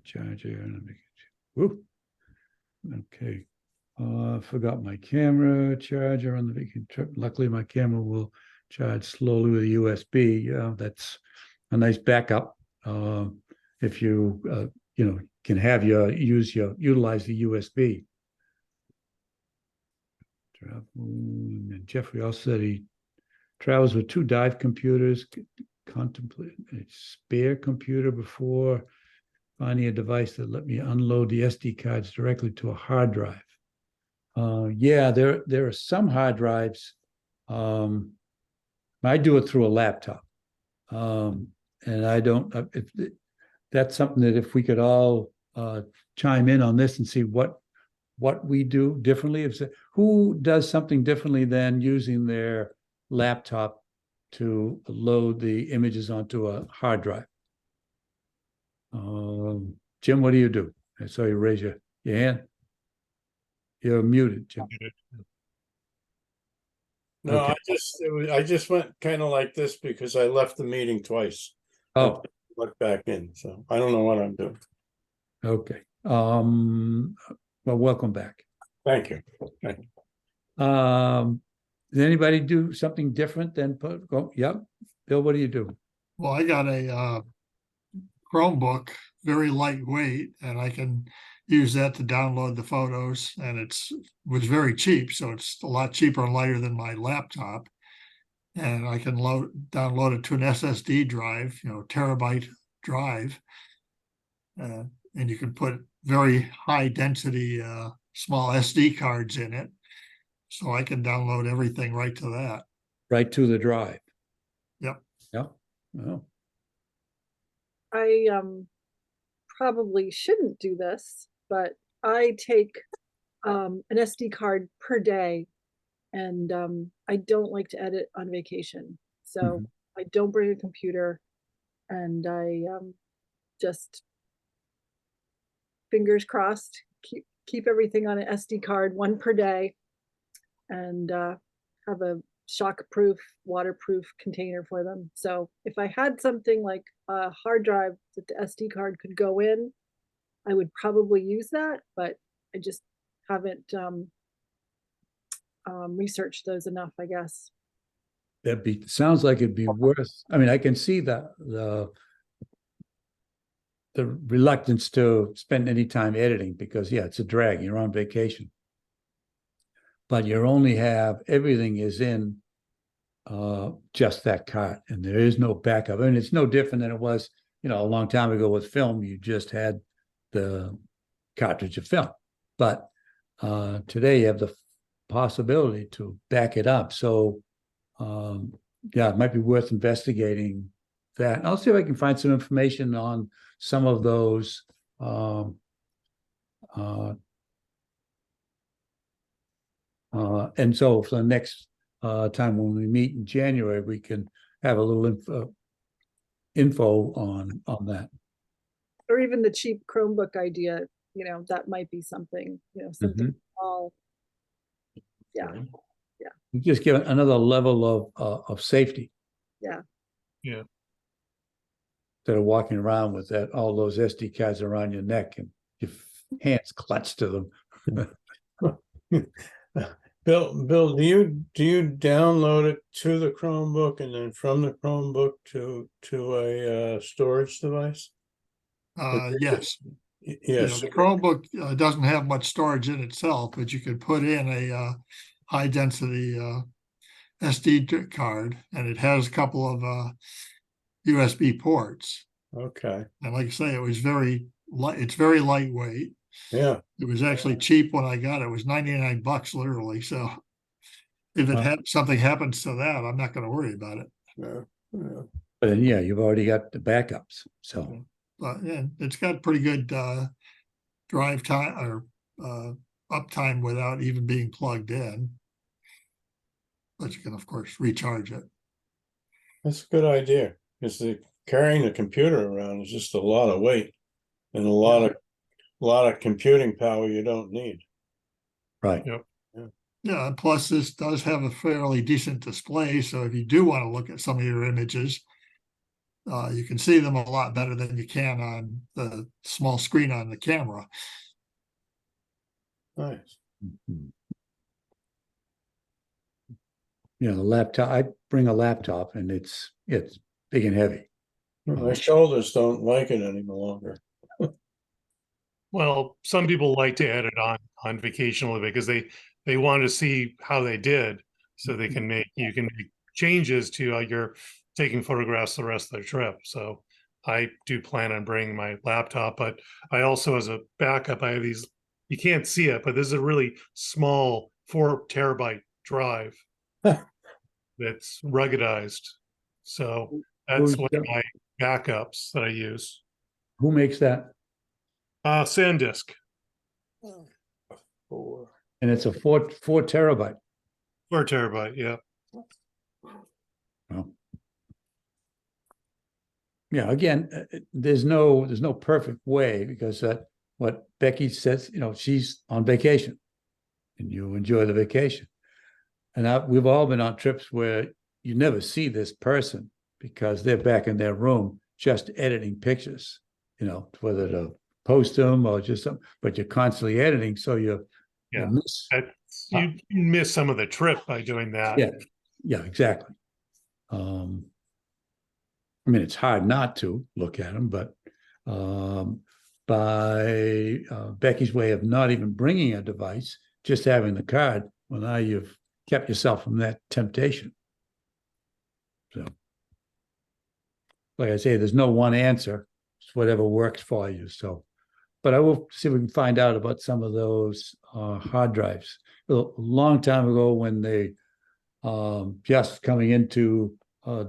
charger. Woo. Okay. Forgot my camera charger on the weekend trip. Luckily, my camera will charge slowly with a USB. That's a nice backup. If you can have utilize the USB. Travel. And Jeffrey also said he travels with 2 dive computers. Contemplate a spare computer before finding a device that let me unload the SD cards directly to a hard drive. Yeah, there are some hard drives. I do it through a laptop, and I don't. That's something that if we could all chime in on this and see what we do differently. Who does something differently than using their laptop to load the images onto a hard drive? Jim, what do you do? I saw you raise your hand. You're muted, Jim. No, Okay. I just went kind of like this because I left the meeting twice. Oh, Look back in, so I don't know what I'm doing. okay. Well, welcome back. Thank you. Does anybody do something different than yep. Bill, what do you do? Well, I got a Chromebook, very lightweight, and I can use that to download the photos, and was very cheap, so it's a lot cheaper and lighter than my laptop. And I can download it to an SSD drive, terabyte drive, and you can put very high density small SD cards in it, so I can download everything right to that. Right to the drive. Yep. Yep. Well, I probably shouldn't do this, but I take an SD card per day, and I don't like to edit on vacation. So I don't bring a computer, and I just, fingers crossed, keep everything on an SD card, 1 per day, and have a shock-proof, waterproof container for them. So if I had something like a hard drive that the SD card could go in, I would probably use that, but I just haven't researched those enough, I guess. sounds like it'd be worth. I mean, I can see the reluctance to spend any time editing because it's a drag. You're on vacation, but you only have everything is in just that card, and there is no backup. I mean, it's no different than it was, a long time ago with film. You just had the cartridge of film, but today you have the possibility to back it up. So, it might be worth investigating that. I'll see if I can find some information on some of those. And so for the next time when we meet in January, we can have a little info on that. Or even the cheap Chromebook idea, that might be something, something small. Yeah. Just give another level of safety. Yeah. Yeah. Instead of walking around with all those SD cards around your neck and your hands clutched to them. Bill, do you download it to the Chromebook and then from the Chromebook to a storage device? Yes. Yes. The Chromebook doesn't have much storage in itself, but you could put in a high density SD card, and it has a couple of USB ports. Okay, And like I say, it was very light, it's very lightweight. yeah, It was actually cheap when I got it. It was 99 bucks literally. So if it Wow. had something happens to that, I'm not going to worry about it. yeah, yeah. But then, yeah, you've already got the backups, so. But yeah, it's got pretty good drive time or uptime without even being plugged in. But you can of course recharge it. That's a good idea. Because carrying the computer around is just a lot of weight and a lot of computing power you don't need. Right. Yep. Yeah, and plus this does have a fairly decent display, so if you do want to look at some of your images, you can see them a lot better than you can on the small screen on the camera. Nice. Mhm. Yeah, the laptop, I bring a laptop and it's big and heavy. My shoulders don't like it any longer. Well, some people like to edit on vacation a little bit because they want to see how they did, so they can you can make changes to how you're taking photographs the rest of the trip. So I do plan on bringing my laptop, but I also, as a backup, I have these. You can't see it, but this is a really small 4 terabyte drive that's ruggedized. So that's Who's one of that? my backups that I use. Who makes that? SanDisk. Four. And it's a four terabyte. 4 terabyte, yeah. Well, yeah, again, there's no perfect way because what Becky says, she's on vacation and you enjoy the vacation. And we've all been on trips where you never see this person because they're back in their room just editing pictures, whether to post them or just something, but you're constantly editing. So you miss. You miss some of the trip by doing that. Yeah, exactly. I mean, it's hard not to look at them, but by Becky's way of not even bringing a device, just having the card, well, now you've kept yourself from that temptation. So, like I say, there's no one answer. It's whatever works for you. So, but I will see if we can find out about some of those hard drives. A long time ago, when they just coming into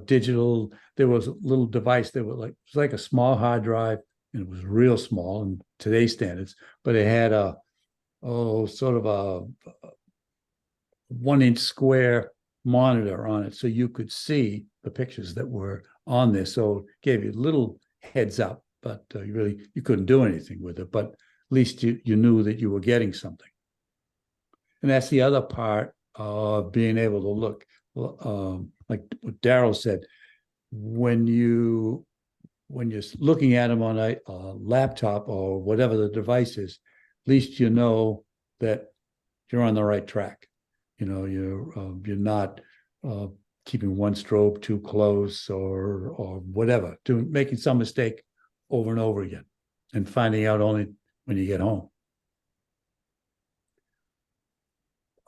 digital, there was a little device that was it was like a small hard drive, and it was real small in today's standards, but it had sort of a 1-inch square monitor on it, so you could see the pictures that were on there. So it gave you a little heads up, but you couldn't do anything with it. But at least you knew that you were getting something. And that's the other part of being able to look, like what Daryl said, when you're looking at them on a laptop or whatever the device is, at least you know that you're on the right track. You're not keeping one strobe too close or whatever, making some mistake over and over again and finding out only when you get home.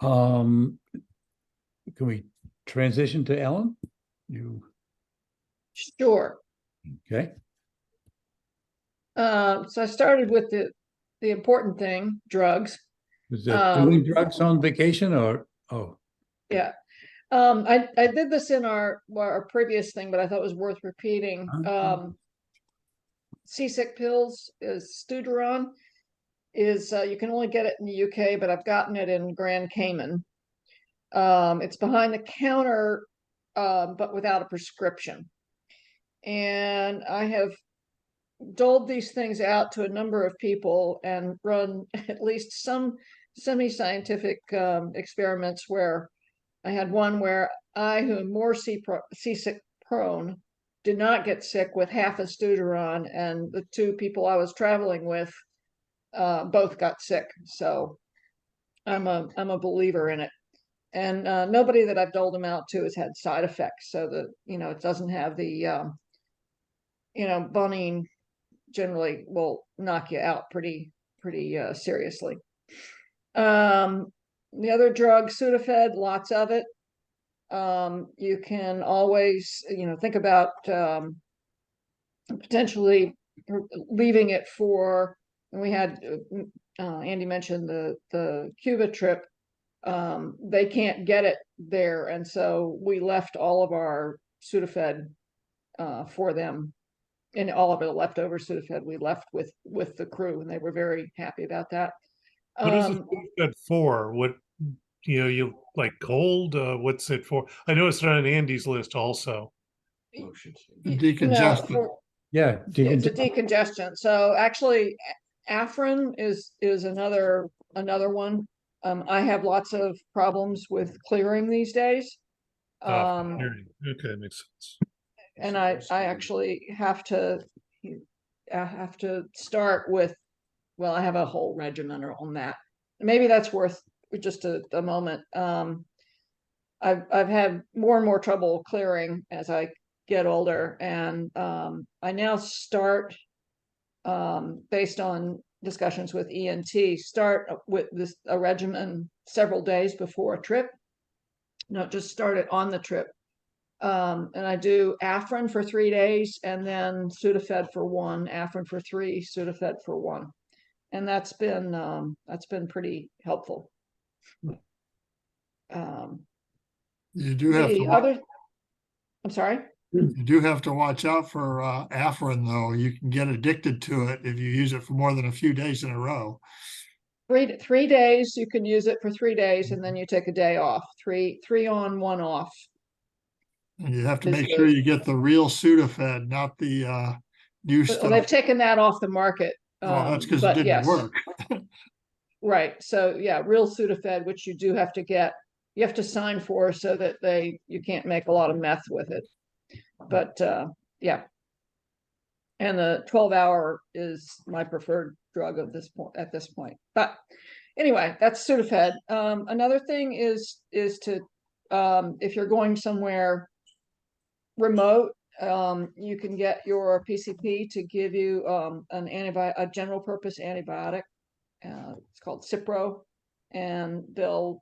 Can we transition to Ellen? Sure. Okay. So I started with the important thing, drugs. Was that doing drugs on vacation or? Oh, Yeah. I did this in our previous thing, but I thought it was worth repeating. Seasick pills is Studeron. You can only get it in the UK, but I've gotten it in Grand Cayman. It's behind the counter, but without a prescription. And I have doled these things out to a number of people and run at least some semi-scientific experiments where I had one where I, who am more seasick prone, did not get sick with half a Studeron, and the two people I was traveling with both got sick. So I'm a believer in it. And nobody that I've doled them out to has had side effects. So that, it doesn't have the, bunning generally will knock you out pretty seriously. The other drug, Sudafed, lots of it. You can always, think about potentially leaving it for, and we had, Andy mentioned the Cuba trip. They can't get it there, and so we left all of our Sudafed for them, and all of the leftover Sudafed we left with the crew, and they were very happy about that. What is it good for? What, you like cold? What's it for? I know it's not on Andy's list also. Motions. Decongestant. Yeah, It's a decongestant. So actually, Afrin is another one. I have lots of problems with clearing these days. Okay, makes sense. And I actually have to start with, well, I have a whole regimen on that. Maybe that's worth just a moment. I've had more and more trouble clearing as I get older, and I now start, based on discussions with ENT, start with a regimen several days before a trip. Not just start it on the trip. And I do Afrin for 3 days, and then Sudafed for 1, Afrin for 3, Sudafed for 1. And that's been pretty helpful. You do have to, I'm sorry? you do have to watch out for Afrin, though. You can get addicted to it if you use it for more than a few days in a row. 3 days, you can use it for 3 days, and then you take a day off. Three on, 1 off. And you have to make sure you get the real Sudafed, not the new Well, stuff. they've taken that off the market. Well, that's because it didn't yes. work. Right. So yeah, real Sudafed, which you do have to get, you have to sign for so that you can't make a lot of meth with it. But yeah. And the 12-hour is my preferred drug at this point. But anyway, that's Sudafed. Another thing is to, if you're going somewhere remote, you can get your PCP to give you a general purpose antibiotic. It's called Cipro, and they'll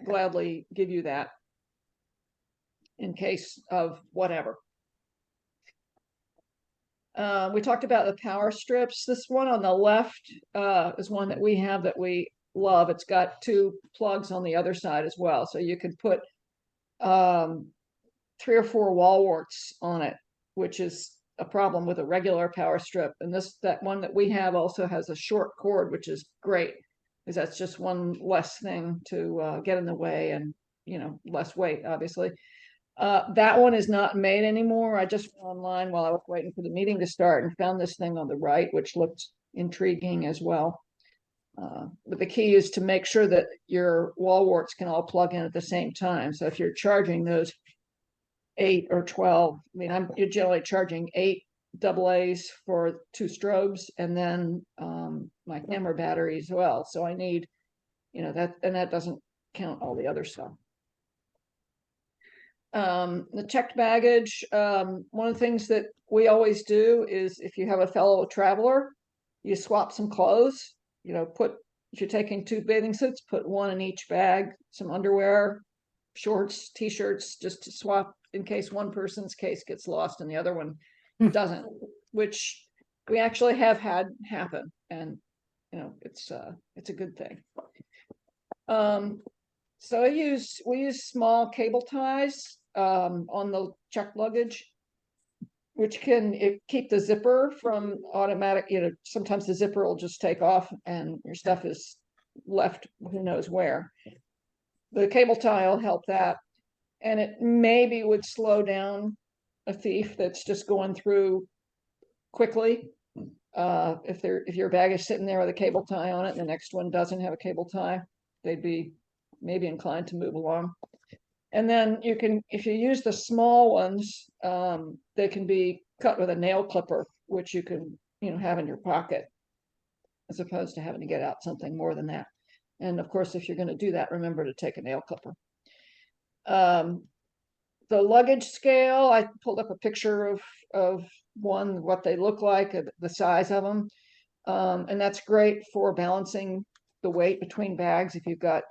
gladly give you that in case of whatever. We talked about the power strips. This one on the left is one that we have that we love. It's got 2 plugs on the other side as well, so you could put 3 or 4 wall warts on it, which is a problem with a regular power strip. And that one that we have also has a short cord, which is great, because that's just one less thing to get in the way, and less weight, obviously. That one is not made anymore. I just went online while I was waiting for the meeting to start and found this thing on the right, which looked intriguing as well. But the key is to make sure that your wall warts can all plug in at the same time. So if you're charging those 8 or 12, you're generally charging 8 AA's for 2 strobes, and then my camera battery as well. So I need, that, and that doesn't count all the other stuff. The checked baggage, one of the things that we always do is, if you have a fellow traveler, you swap some clothes. If you're taking 2 bathing suits, put 1 in each bag, some underwear, shorts, t-shirts, just to swap in case one person's case gets lost and the other one doesn't, which we actually have had happen, and it's a good thing. So we use small cable ties on the checked luggage, which can keep the zipper from automatic, sometimes the zipper will just take off and your stuff is left who knows where. The cable tie will help that. And it maybe would slow down a thief that's just going through quickly. If your bag is sitting there with a cable tie on it and the next one doesn't have a cable tie, they'd be maybe inclined to move along. And then if you use the small ones, they can be cut with a nail clipper, which you can, have in your pocket, as opposed to having to get out something more than that. And of course, if you're going to do that, remember to take a nail clipper. The luggage scale, I pulled up a picture of one, what they look like, the size of them. And that's great for balancing the weight between bags. If you've got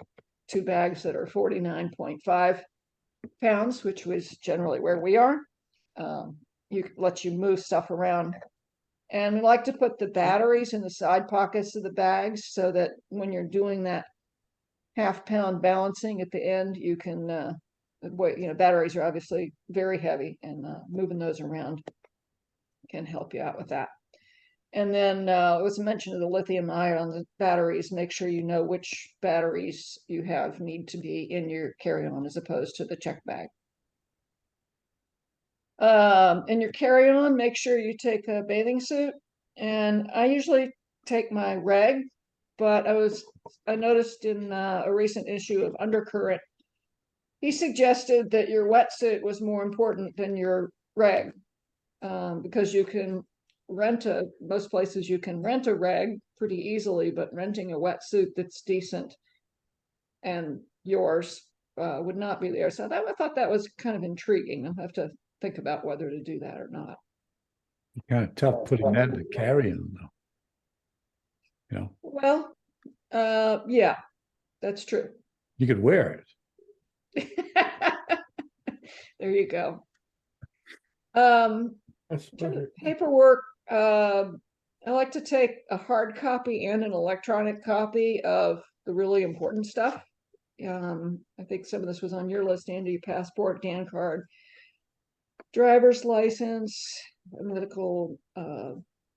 2 bags that are 49.5 pounds, which was generally where we are, lets you move stuff around. And we like to put the batteries in the side pockets of the bags so that when you're doing that half-pound balancing at the end, you can, batteries are obviously very heavy, and moving those around can help you out with that. And then it was mentioned of the lithium ion batteries. Make sure you know which batteries you have need to be in your carry-on as opposed to the check bag. In your carry-on, make sure you take a bathing suit. And I usually take my reg, but I noticed in a recent issue of Undercurrent, he suggested that your wetsuit was more important than your reg, because you can most places you can rent a reg pretty easily, but renting a wetsuit that's decent and yours would not be there. So I thought that was kind of intriguing. I'll have to think about whether to do that or not. Kind of tough putting that in the carry-on though. Well, yeah, that's true. You could wear it. There you go. That's In terms better. of paperwork, I like to take a hard copy and an electronic copy of the really important stuff. I think some of this was on your list, Andy: passport, DAN card, driver's license, medical,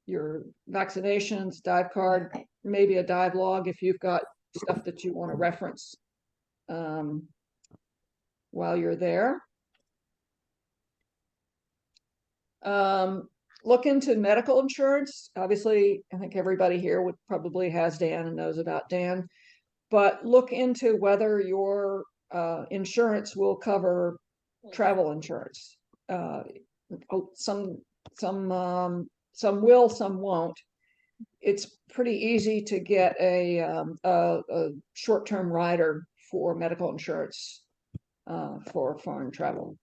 your vaccinations, dive card, maybe a dive log if you've got stuff that you want to reference while you're there. Look into medical insurance. Obviously, I think everybody here probably has DAN and knows about DAN, but look into whether your insurance will cover travel insurance. Some will, some won't. It's pretty easy to get a short-term rider for medical insurance for foreign travel.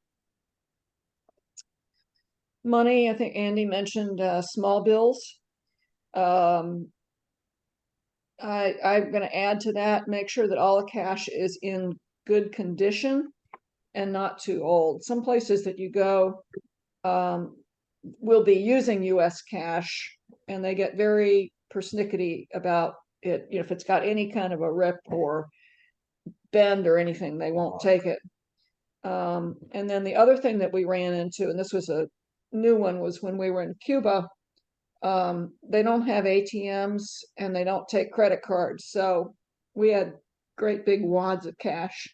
Money, I think Andy mentioned small bills. I'm going to add to that, make sure that all the cash is in good condition and not too old. Some places that you go will be using US cash, and they get very persnickety about it. If it's got any kind of a rip or bend or anything, they won't take it. And then the other thing that we ran into, and this was a new one, was when we were in Cuba, they don't have ATMs and they don't take credit cards. So we had great big wads of cash,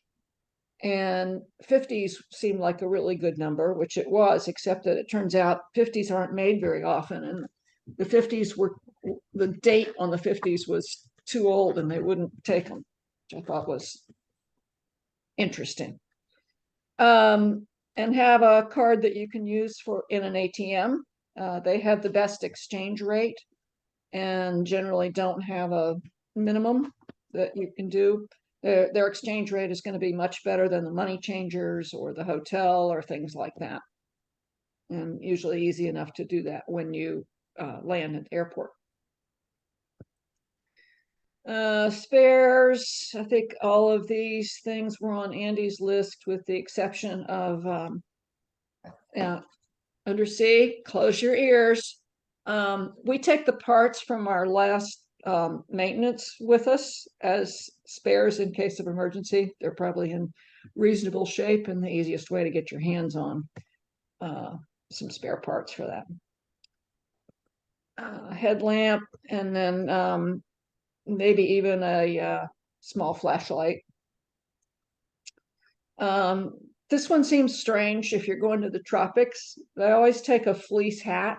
and 50s seemed like a really good number, which it was, except that it turns out 50s aren't made very often. And the 50s the date on the 50s was too old and they wouldn't take them, which I thought was interesting. And have a card that you can use in an ATM. They have the best exchange rate and generally don't have a minimum that you can do. Their exchange rate is going to be much better than the money changers or the hotel or things like that. And usually easy enough to do that when you land at the airport. Spares, I think all of these things were on Andy's list with the exception of Undersea, close your ears. We take the parts from our last maintenance with us as spares in case of emergency. They're probably in reasonable shape, and the easiest way to get your hands on some spare parts for that. Headlamp, and then maybe even a small flashlight. This one seems strange if you're going to the tropics. I always take a fleece hat.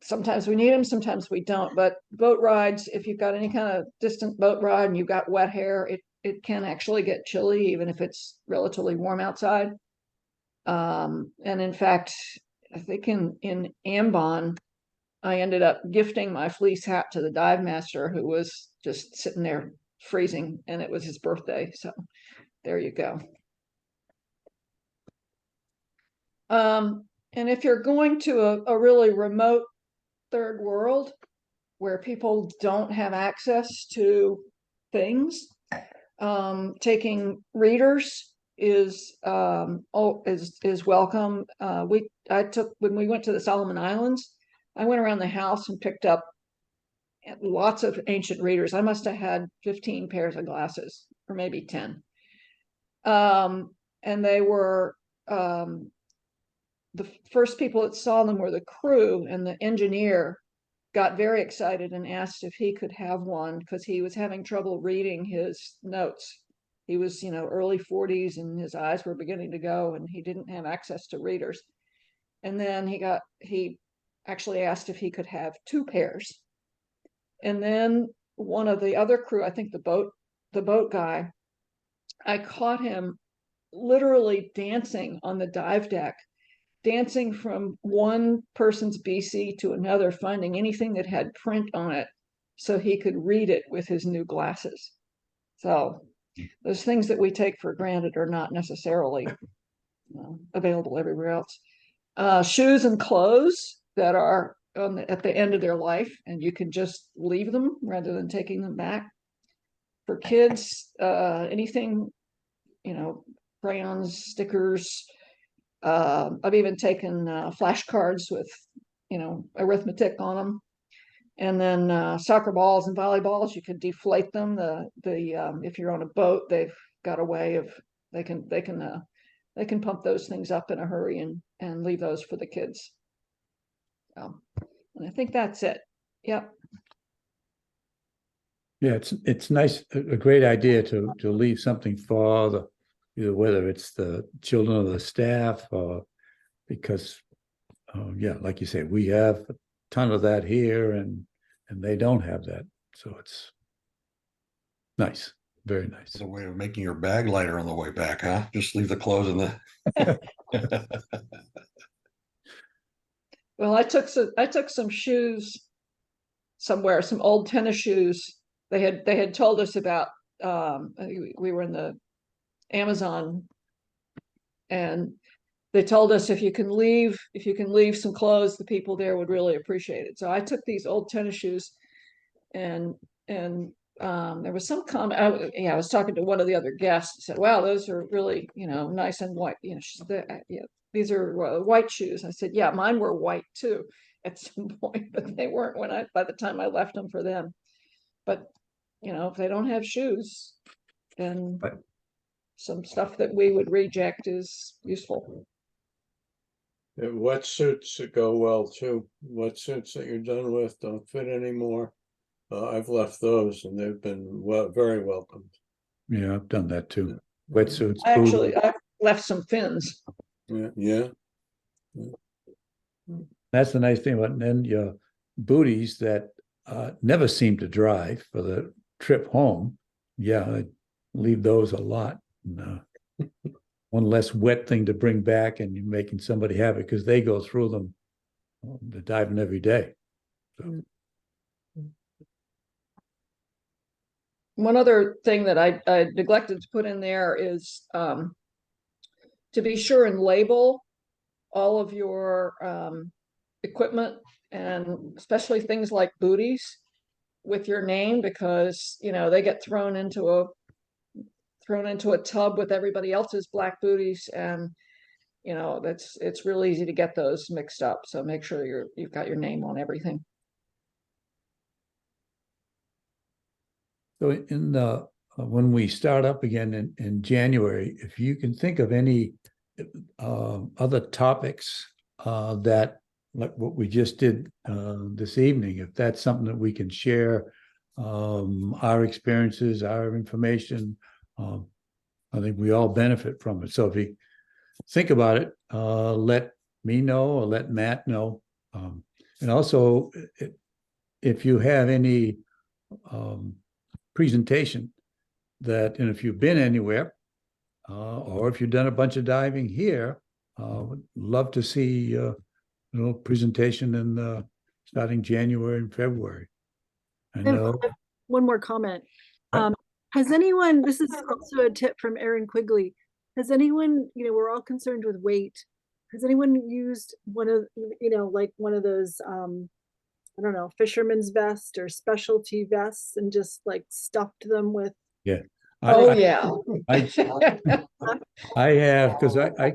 Sometimes we need them, sometimes we don't. But boat rides, if you've got any kind of distant boat ride and you've got wet hair, it can actually get chilly even if it's relatively warm outside. And in fact, I think in Ambon, I ended up gifting my fleece hat to the dive master who was just sitting there freezing, and it was his birthday. So there you go. And if you're going to a really remote third world where people don't have access to things, taking readers is welcome. When we went to the Solomon Islands, I went around the house and picked up lots of ancient readers. I must have had 15 pairs of glasses, or maybe 10. And they were the first people that saw them were the crew, and the engineer got very excited and asked if he could have one because he was having trouble reading his notes. He was, early 40s and his eyes were beginning to go and he didn't have access to readers. And then he actually asked if he could have 2 pairs. And then one of the other crew, I think the boat guy, I caught him literally dancing on the dive deck, dancing from one person's BC to another, finding anything that had print on it so he could read it with his new glasses. So those things that we take for granted are not necessarily available everywhere else. Shoes and clothes that are at the end of their life, and you can just leave them rather than taking them back. For kids, anything, crayons, stickers. I've even taken flashcards with, arithmetic on them. And then soccer balls and volleyballs, you can deflate them. If you're on a boat, they've got a way of they can pump those things up in a hurry and leave those for the kids. And I think that's it. Yep. Yeah, it's nice, a great idea to leave something for whether it's the children or the staff, or because like you say, we have a ton of that here and they don't have that. So it's nice, very nice. It's a way of making your bag lighter on the way back, huh? Just leave the clothes in the. Well, I took some shoes somewhere, some old tennis shoes. They had told us about. We were in the Amazon, and they told us if you can leave some clothes, the people there would really appreciate it. So I took these old tennis shoes, and there was some comment. I was talking to one of the other guests. Said, "Wow, those are really nice and white." She said, these are white shoes. I said, "Yeah, mine were white too at some point, but they weren't by the time I left them for them." But if they don't have shoes, then some stuff that we would reject is useful. Wetsuits that go well too. Wetsuits that you're done with don't fit anymore. I've left those and they've been very welcomed. Yeah, I've done that too. Wetsuits. I've left some fins. Yeah. That's the nice thing about it. And then your booties that never seem to dry for the trip home. Yeah, I leave those a lot. One less wet thing to bring back, and you're making somebody happy because they go through them. They're diving every day. So. One other thing that I neglected to put in there is to be sure and label all of your equipment, and especially things like booties, with your name, because they get thrown into a tub with everybody else's black booties, and it's real easy to get those mixed up. So make sure you've got your name on everything. So in the when we start up again in January, if you can think of any other topics that, like what we just did this evening, if that's something that we can share, our experiences, our information, I think we all benefit from it. So if you think about it, let me know or let Matt know. And also, if you have any presentation that, and if you've been anywhere, or if you've done a bunch of diving here, would love to see presentation in starting January and February. I know. One more comment. Has anyone, this is also a tip from Erin Quigley, has anyone, we're all concerned with weight. Has anyone used one of, like one of those, I don't know, fisherman's vest or specialty vests, and just like stuffed them with Oh, I, yeah. I have, because I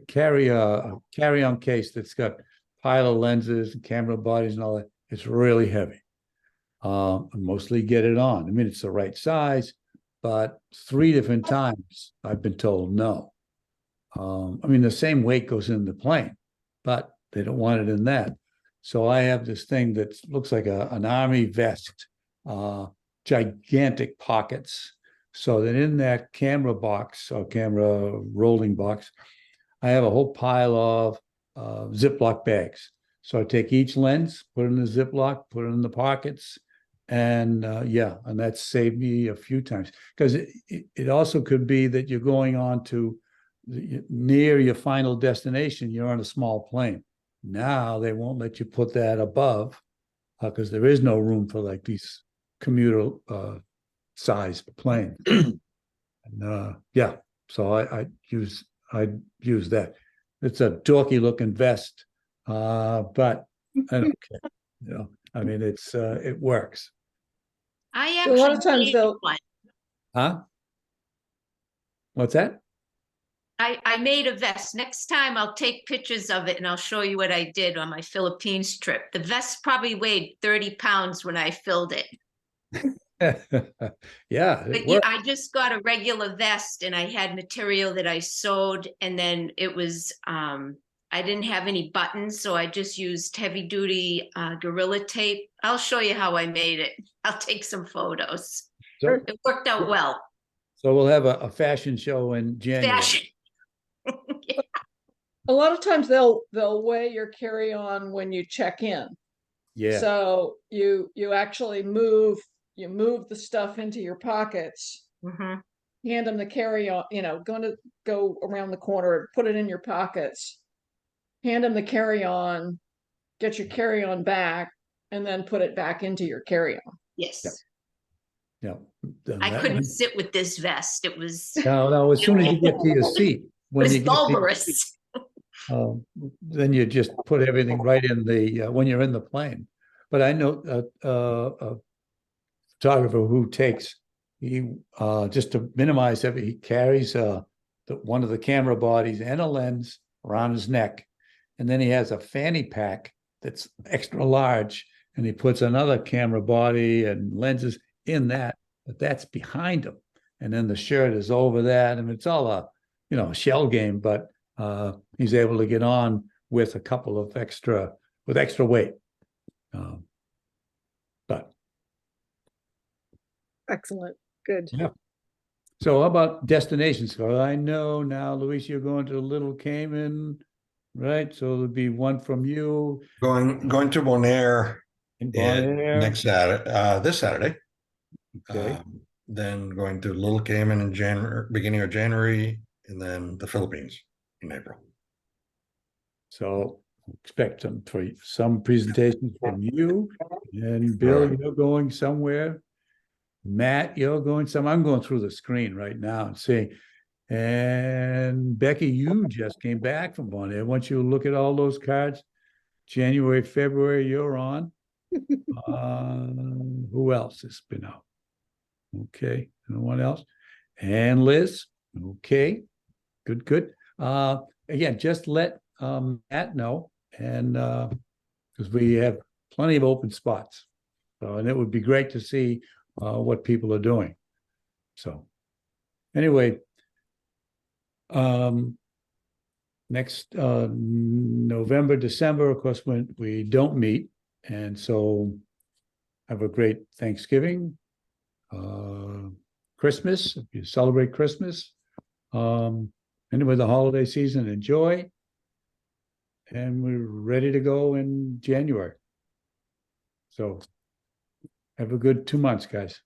carry a carry-on case that's got pile of lenses and camera bodies and all that. It's really heavy. I mostly get it on. I mean, it's the right size, but 3 different times I've been told no. I mean, the same weight goes in the plane, but they don't want it in that. So I have this thing that looks like an army vest, gigantic pockets, so that in that camera box or camera rolling box, I have a whole pile of Ziploc bags. So I take each lens, put it in the Ziploc, put it in the pockets, and yeah, and that's saved me a few times. Because it also could be that you're going on to near your final destination, you're on a small plane. Now they won't let you put that above because there is no room for like these commuter size planes. And yeah, so I use that. It's a dorky looking vest, but I don't care. You know, I mean, it works. I A lot of actually times made they'll, one. Huh? What's that? I made a vest. Next time I'll take pictures of it and I'll show you what I did on my Philippines trip. The vest probably weighed 30 pounds when I filled it. Yeah, But it yeah, works. I just got a regular vest and I had material that I sewed, and then it was I didn't have any buttons, so I just used heavy duty Gorilla tape. I'll show you how I made it. I'll take some photos. So, It worked out well. so we'll have a fashion show in January. Fashion. a lot of times they'll weigh your carry-on when you check in. Yeah. So you actually move the stuff into your pockets, Mhm. hand them the carry-on, going to go around the corner, put it in your pockets, hand them the carry-on, get your carry-on back, and then put it back into your carry-on. Yes. Yeah. I That couldn't one- sit with this vest. It was No, as soon as you get to your seat, it when was you get to your bulbous. seat, then you just put everything right in the when you're in the plane. But I know a photographer who takes just to minimize everything, he carries one of the camera bodies and a lens around his neck, and then he has a fanny pack that's extra large, and he puts another camera body and lenses in that, but that's behind him, and then the shirt is over that, and it's all a shell game, but he's able to get on with a couple of extra weight. But Excellent, good. yeah. So how about destinations? So I know now, Luis, you're going to Little Cayman, right? So there'll be one from you Going to Bonaire in Bonaire. next Saturday, this Saturday. Okay. Then going to Little Cayman in January, beginning of January, and then the Philippines in April. So expect some presentations from you. And Bill, Right. you're going somewhere. Matt, you're going somewhere. I'm going through the screen right now and seeing. And Becky, you just came back from Bonaire. Once you look at all those cards, January, February, you're on. Who else has been out? Okay, no one else. And Liz, okay, good. Again, just let Matt know, and because we have plenty of open spots, and it would be great to see what people are doing. So, anyway, next November, December, of course, when we don't meet, and so have a great Thanksgiving, Christmas, if you celebrate Christmas. Anyway, the holiday season, enjoy. And we're ready to go in January. So have a good 2 months, guys.